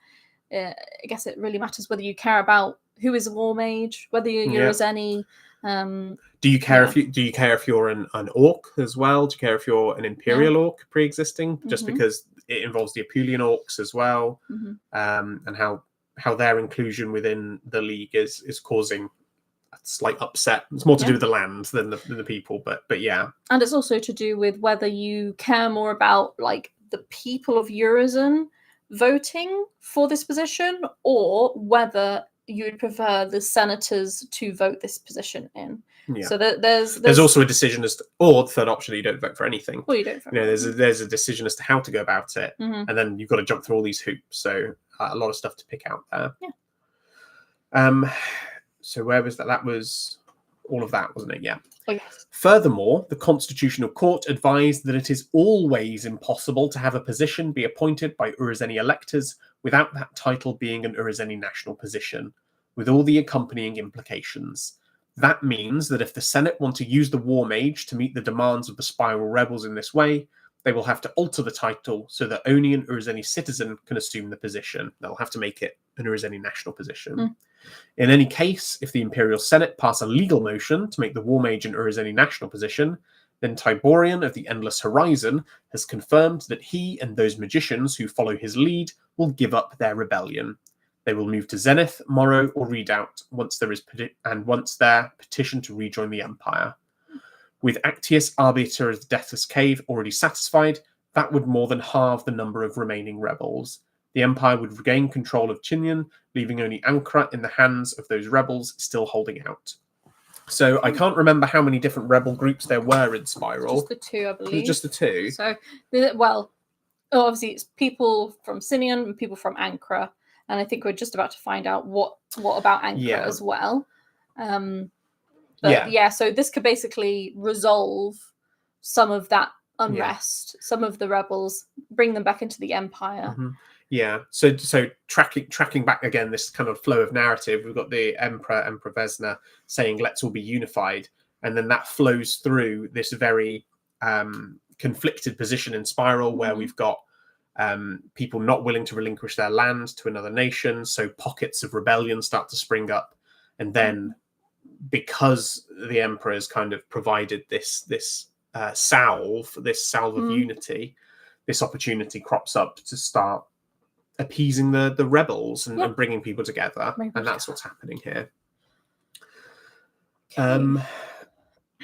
I guess it really matters whether you care about who is a War Mage, whether you're Urizeni. Do you care if you're an orc as well? Do you care if you're an Imperial orc pre-existing? Just because it involves the Apulian orcs as well, and how their inclusion within the league is causing a slight upset. It's more to do with the land than the people, but yeah. And it's also to do with whether you care more about like the people of Urizen voting for this position, or whether you would prefer the senators to vote this position in. So there's also a decision as to, or the third option, you don't vote for anything. Well, you don't vote. There's a decision as to how to go about it, and then you've got to jump through all these hoops. So a lot of stuff to pick out there. So where was that? That was all of that, wasn't it? Yeah. Oh, yes. Furthermore, the Constitutional Court advised that it is always impossible to have a position be appointed by Urizeni electors without that title being an Urizeni national position, with all the accompanying implications. That means that if the Senate want to use the War Mage to meet the demands of the Spiral Rebels in this way, they will have to alter the title so that only an Urizeni citizen can assume the position. They'll have to make it an Urizeni national position. In any case, if the Imperial Senate pass a legal motion to make the War Mage an Urizeni national position, then Tiborian of the Endless Horizon has confirmed that he and those magicians who follow his lead will give up their rebellion. They will move to Zenith, Morrow, or Redoubt once their petition to rejoin the Empire. With Actius, Arbiter of the Deathless Cave, already satisfied, that would more than halve the number of remaining rebels. The Empire would regain control of Chinian, leaving only Ankara in the hands of those rebels still holding out. So I can't remember how many different rebel groups there were in Spiral. Just the 2, I believe. Just the 2. So, obviously it's people from Sinian and people from Ankara, and I think we're just about to find out what about Ankara as well. So this could basically resolve some of that unrest, some of the rebels, bring them back into the Empire. Yeah. So tracking back again, this kind of flow of narrative, we've got the Emperor Vesna saying, "Let's all be unified," and then that flows through this very conflicted position in Spiral, where we've got people not willing to relinquish their land to another nation, so pockets of rebellion start to spring up, and then because the Emperor has kind of provided this salve of unity, this opportunity crops up to start appeasing the rebels and bringing people together, and that's what's happening here.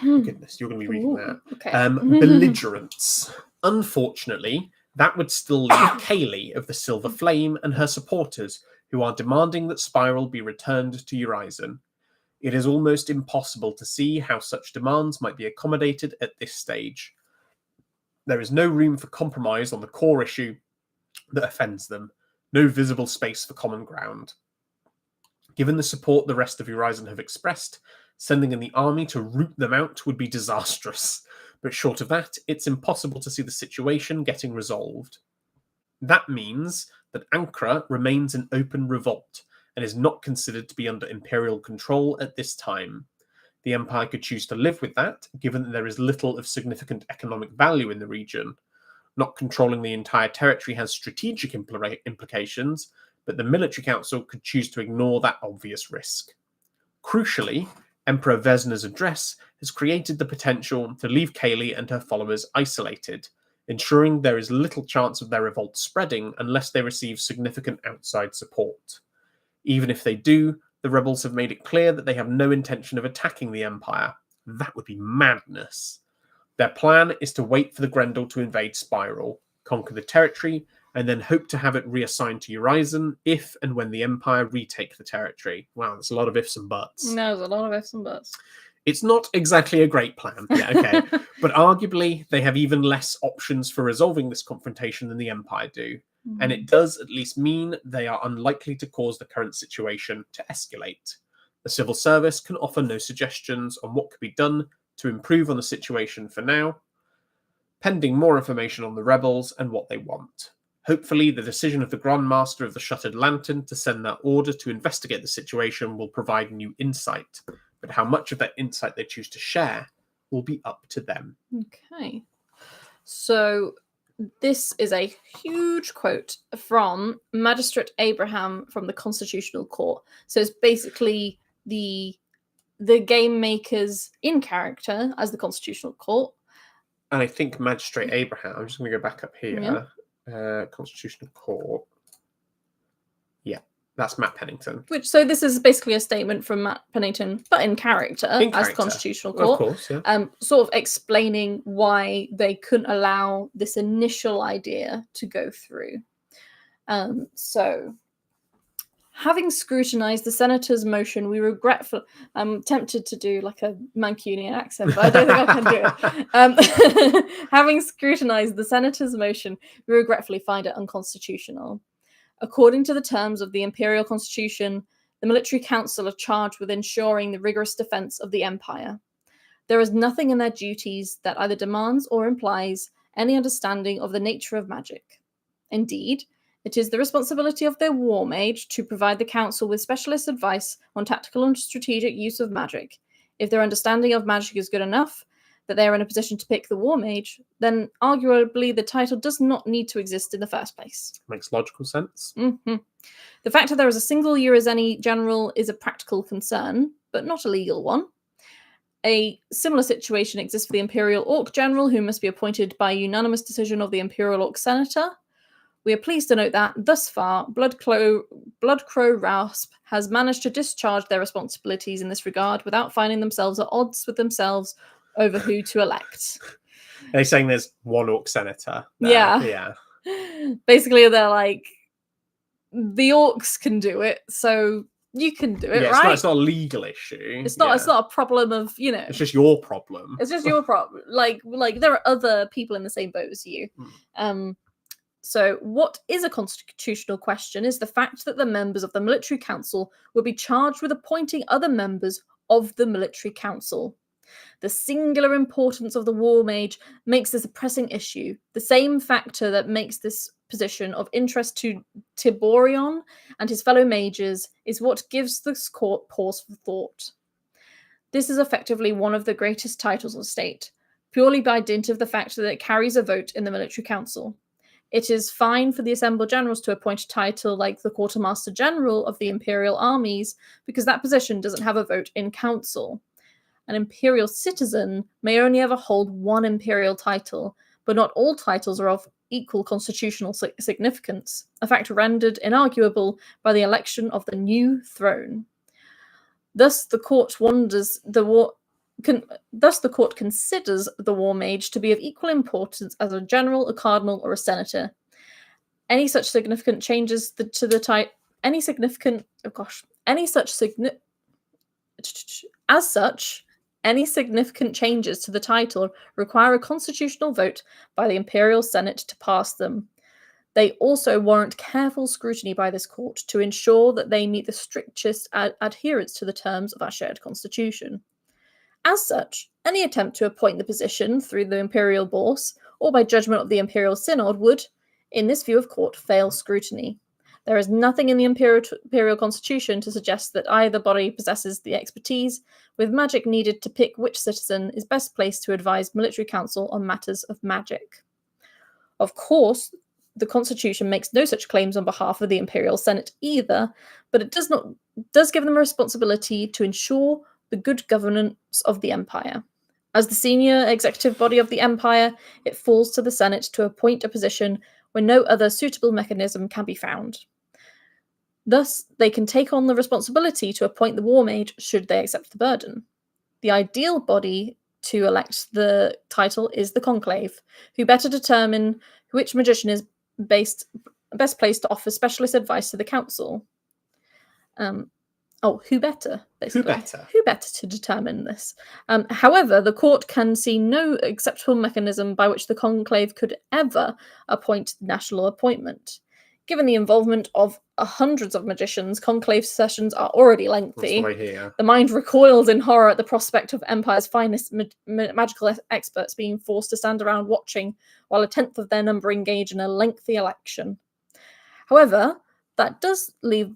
Goodness, you're going to be reading that. Okay. Belligerence. Unfortunately, that would still leave Kaylee of the Silver Flame and her supporters, who are demanding that Spiral be returned to Urizen. It is almost impossible to see how such demands might be accommodated at this stage. There is no room for compromise on the core issue that offends them, no visible space for common ground. Given the support the rest of Urizen have expressed, sending in the army to root them out would be disastrous, but short of that, it's impossible to see the situation getting resolved. That means that Ankara remains in open revolt and is not considered to be under Imperial control at this time. The Empire could choose to live with that, given that there is little of significant economic value in the region. Not controlling the entire territory has strategic implications, but the Military Council could choose to ignore that obvious risk. Crucially, Emperor Vesna's address has created the potential to leave Kaylee and her followers isolated, ensuring there is little chance of their revolt spreading unless they receive significant outside support. Even if they do, the rebels have made it clear that they have no intention of attacking the Empire. That would be madness. Their plan is to wait for the Grendel to invade Spiral, conquer the territory, and then hope to have it reassigned to Urizen if and when the Empire retake the territory. Wow, there's a lot of ifs and buts. No, there's a lot of ifs and buts. It's not exactly a great plan. Yeah, okay. But arguably, they have even less options for resolving this confrontation than the Empire do. And it does at least mean they are unlikely to cause the current situation to escalate. The civil service can offer no suggestions on what could be done to improve on the situation for now, pending more information on the rebels and what they want. Hopefully, the decision of the Grand Master of the Shuttered Lantern to send their order to investigate the situation will provide new insight, but how much of that insight they choose to share will be up to them. Okay. So this is a huge quote from Magistrate Abraham from the Constitutional Court. So it's basically the game makers in character as the Constitutional Court. And I think Magistrate Abraham, I'm just going to go back up here. Constitutional Court. Yeah, that's Matt Pennington. So this is basically a statement from Matt Pennington, but in character as the Constitutional Court. Of course, yeah. Sort of explaining why they couldn't allow this initial idea to go through. So, having scrutinized the Senator's motion, we regretfully... I'm tempted to do like a Mancunian accent, but I don't think I can do it. Having scrutinized the Senator's motion, we regretfully find it unconstitutional. According to the terms of the Imperial Constitution, the Military Council are charged with ensuring the rigorous defense of the Empire. There is nothing in their duties that either demands or implies any understanding of the nature of magic. Indeed, it is the responsibility of their war mage to provide the Council with specialist advice on tactical and strategic use of magic. If their understanding of magic is good enough that they are in a position to pick the war mage, then arguably the title does not need to exist in the first place. Makes logical sense. Mm-hmm. The fact that there is a single Urizen general is a practical concern, but not a legal one. A similar situation exists for the Imperial Orc General, who must be appointed by unanimous decision of the Imperial Orc Senator. We are pleased to note that, thus far, Bloodcrow Rasp has managed to discharge their responsibilities in this regard without finding themselves at odds with themselves over who to elect. They're saying there's one Orc Senator. Yeah. Basically, they're like, the Orcs can do it, so you can do it, Yeah, right? it's not a legal issue. It's not a problem of, It's just your problem. It's just your problem. Like there are other people in the same boat as you. So what is a constitutional question is the fact that the members of the military council will be charged with appointing other members of the military council. The singular importance of the war mage makes this a pressing issue. The same factor that makes this position of interest to Tiborion and his fellow mages is what gives this court pause for thought. This is effectively one of the greatest titles of state, purely by dint of the fact that it carries a vote in the military council. It is fine for the assembled generals to appoint a title like the Quartermaster General of the Imperial Armies, because that position doesn't have a vote in council. An imperial citizen may only ever hold one imperial title, but not all titles are of equal constitutional significance, a fact rendered inarguable by the election of the new throne. Thus, the court considers the war mage to be of equal importance as a general, a cardinal, or a senator. Any such significant changes to the title, any significant changes to the title require a constitutional vote by the Imperial Senate to pass them. They also warrant careful scrutiny by this court to ensure that they meet the strictest adherence to the terms of our shared constitution. As such, any attempt to appoint the position through the Imperial Bourse or by judgment of the Imperial Synod would, in this view of court, fail scrutiny. There is nothing in the Imperial Constitution to suggest that either body possesses the expertise with magic needed to pick which citizen is best placed to advise military council on matters of magic. Of course, the Constitution makes no such claims on behalf of the Imperial Senate either, but it does give them a responsibility to ensure the good governance of the Empire. As the senior executive body of the Empire, it falls to the Senate to appoint a position when no other suitable mechanism can be found. Thus, they can take on the responsibility to appoint the war mage should they accept the burden. The ideal body to elect the title is the conclave, who better determine which magician is best placed to offer specialist advice to the council. Who better? Basically. Who better to determine this? However, the court can see no acceptable mechanism by which the conclave could ever appoint the national appointment. Given the involvement of hundreds of magicians, conclave sessions are already lengthy. The mind recoils in horror at the prospect of Empire's finest magical experts being forced to stand around watching while a tenth of their number engage in a lengthy election. However, that does leave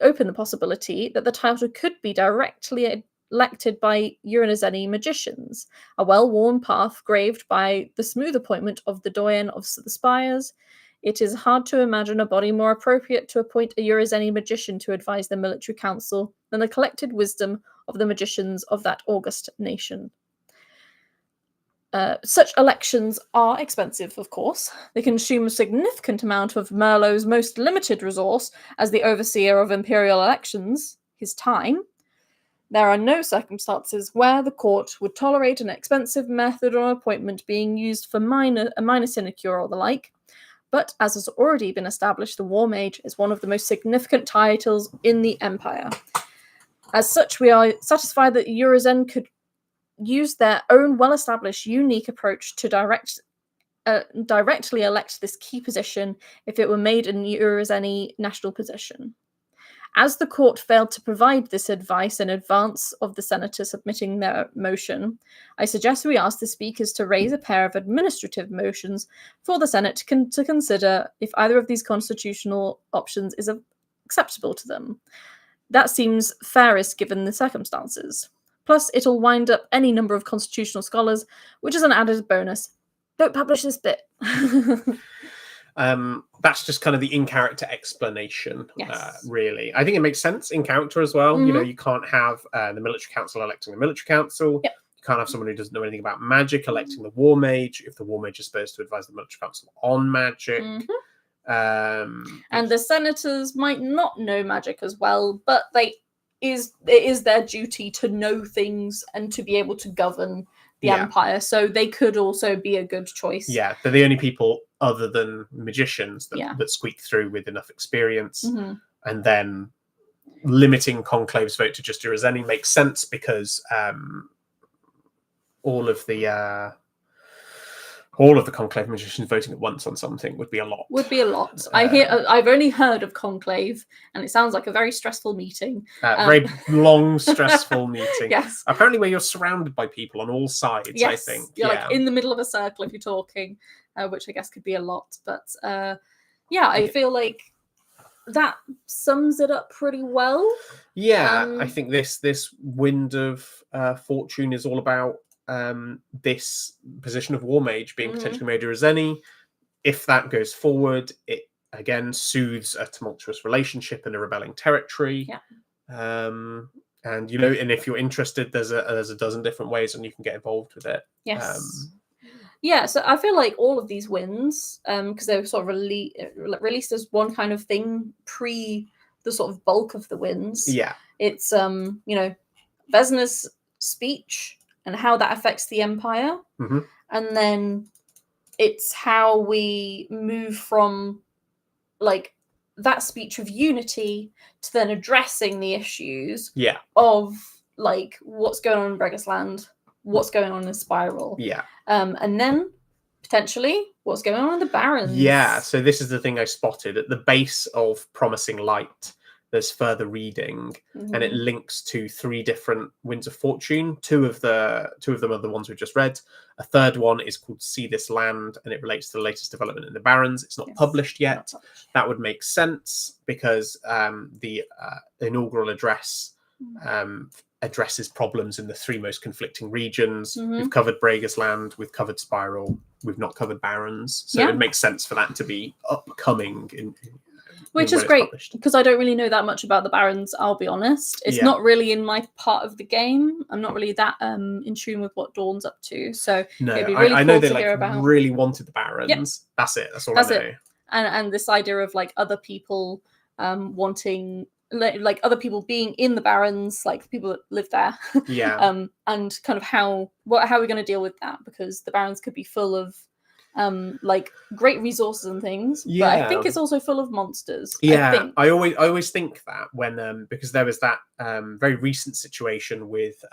open the possibility that the title could be directly elected by Uranizeni magicians, a well-worn path graved by the smooth appointment of the Doyen of the Spires. It is hard to imagine a body more appropriate to appoint a Uranizeni magician to advise the military council than the collected wisdom of the magicians of that august nation. Such elections are expensive, of course. They consume a significant amount of Merlot's most limited resource as the overseer of imperial elections, his time. There are no circumstances where the court would tolerate an expensive method or appointment being used for a minor sinecure or the like. But as has already been established, the War Mage is one of the most significant titles in the Empire. As such, we are satisfied that Urizen could use their own well-established, unique approach to directly elect this key position if it were made an Urizeni national position. As the court failed to provide this advice in advance of the senator submitting their motion, I suggest we ask the speakers to raise a pair of administrative motions for the Senate to consider if either of these constitutional options is acceptable to them. That seems fairest given the circumstances. Plus, it'll wind up any number of constitutional scholars, which is an added bonus. Don't publish this bit. That's just kind of the in-character explanation, yes. Really. I think it makes sense in character as well. You know, you can't have the military council electing the military council. Yep. You can't have someone who doesn't know anything about magic electing the war mage if the war mage is supposed to advise the military council on magic. And the senators might not know magic as well, but it is their duty to know things and to be able to govern the Empire, so they could also be a good choice. Yeah, they're the only people other than magicians that squeak through with enough experience, and then limiting Conclave's vote to just Irizeni makes sense because all of the Conclave magicians voting at once on something would be a lot. I've only heard of Conclave, and it sounds like a very stressful meeting. Very long, stressful meeting. Yes. Apparently, where you're surrounded by people on all sides. Yes. I think You're like in the middle of a circle if you're talking, which I guess could be a lot. But I feel like that sums it up pretty well. Yeah, I think this Wind of Fortune is all about this position of War Mage being potentially made Irizeni. If that goes forward, it again soothes a tumultuous relationship in a rebelling territory. Yeah. And and if you're interested, there's a dozen different ways and you can get involved with it. Yes. So I feel like all of these wins, because they were sort of released as one kind of thing pre the sort of bulk of the wins. Yeah. It's Vesna's speech and how that affects the Empire. Mm-hmm. And then it's how we move from like that speech of unity to then addressing the issues of like what's going on in Bregisland, what's going on in Spiral. Yeah. And then potentially what's going on in the Barrens. Yeah, so this is the thing I spotted. At the base of Promising Light, there's further reading, and it links to 3 different Winds of Fortune. Two of them are the ones we just read. A third one is called See This Land, and it relates to the latest development in the Barrens. It's not published yet. Not published. That would make sense because the inaugural address addresses problems in the 3 most conflicting regions. We've covered Bregisland, we've covered Spiral, we've not covered Barrens. So it makes sense for that to be upcoming which is great because I don't really know that much about the Barrens, I'll be honest. It's not really in my part of the game. I'm not really that in tune with what Dawn's up to. So it'd be really I cool know to they hear about. Really wanted the Barrens. Yep. That's it. That's all I know. It. And this idea of like other people wanting like other people being in the Barrens, like people that live there. Yeah. And kind of how are we going to deal with that? Because the Barrens could be full of like great resources and things, but I think it's also full of monsters. I always think that when because there was that very recent situation with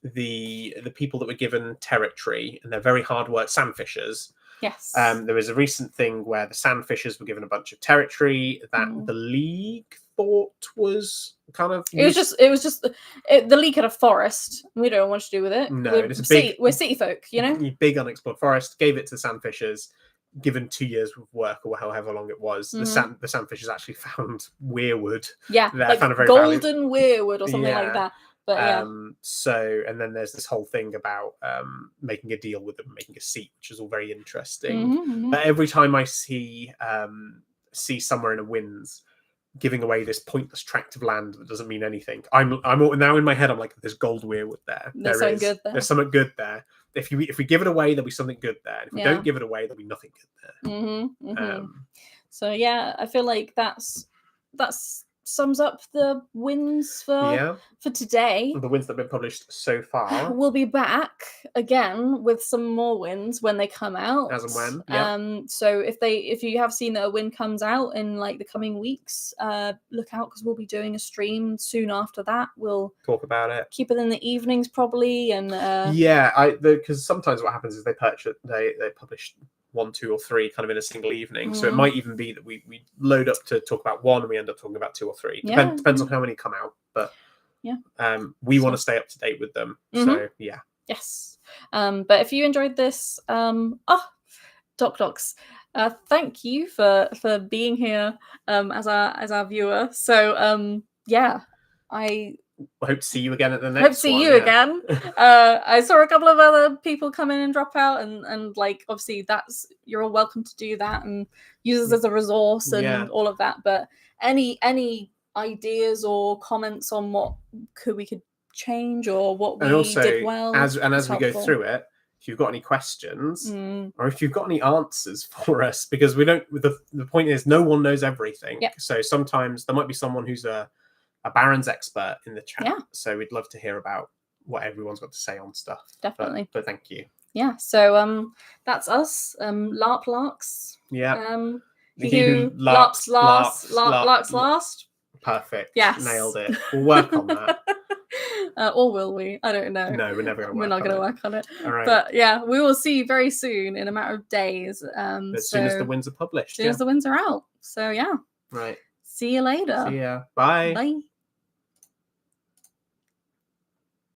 the people that were given territory and they're very hard work sandfishers. Yes. There was a recent thing where the sandfishers were given a bunch of territory that the League thought was kind of it was just the League had a forest. We don't know what to do with it. No, we're city folk, big unexplored forest. Gave it to the sandfishers, given 2 years of work or however long it was. The sandfishers actually found weirwood. Yeah, like found a very golden weirwood or something like that. But so and then there's this whole thing about making a deal with them, making a seat, which is all very interesting. But every time I see somewhere in a Winds giving away this pointless tract of land that doesn't mean anything, I'm now in my head. I'm like, there's gold weirwood there. There's something good there. There's something good there. If we give it away, there'll be something good there. If we don't give it away, there'll be nothing good there. So I feel like that's sums up the wins for today. The wins that have been published so far. We'll be back again with some more wins when they come out. As and when. So if you have seen that a win comes out in like the coming weeks, look out because we'll be doing a stream soon after that. We'll talk about it. Keep it in the evenings probably, and because sometimes what happens is they publish 1, 2, or 3 kind of in a single evening. So it might even be that we load up to talk about 1 and we end up talking about 2 or 3. Depends on how many come out. But we want to stay up to date with them. So yes. But if you enjoyed this, Docs, thank you for being here as our viewer. So I hope to see you again at the next Hope to see you again. I saw a couple of other people come in and drop out, and like obviously you're all welcome to do that and use us as a resource and all of that. But any ideas or comments on what we could change or what we did well? As we go through it, if you've got any questions or if you've got any answers for us, because we don't. The point is, no one knows everything. Yep. So sometimes there might be someone who's a Barrens expert in the chat. So we'd love to hear about what everyone's got to say on stuff. Definitely. But thank you. Yeah. So that's us. LARP Larks. Yeah. Who larps last. Perfect. Yes. Nailed it. We'll work on that. Or will we? I don't know. No, we're never going to work on it. We're not going to work on it. All right. But yeah, we will see you very soon in a matter of days. As soon as the wins are published. As soon as the wins are out. So yeah. Right. See you later. See ya. Bye. Bye.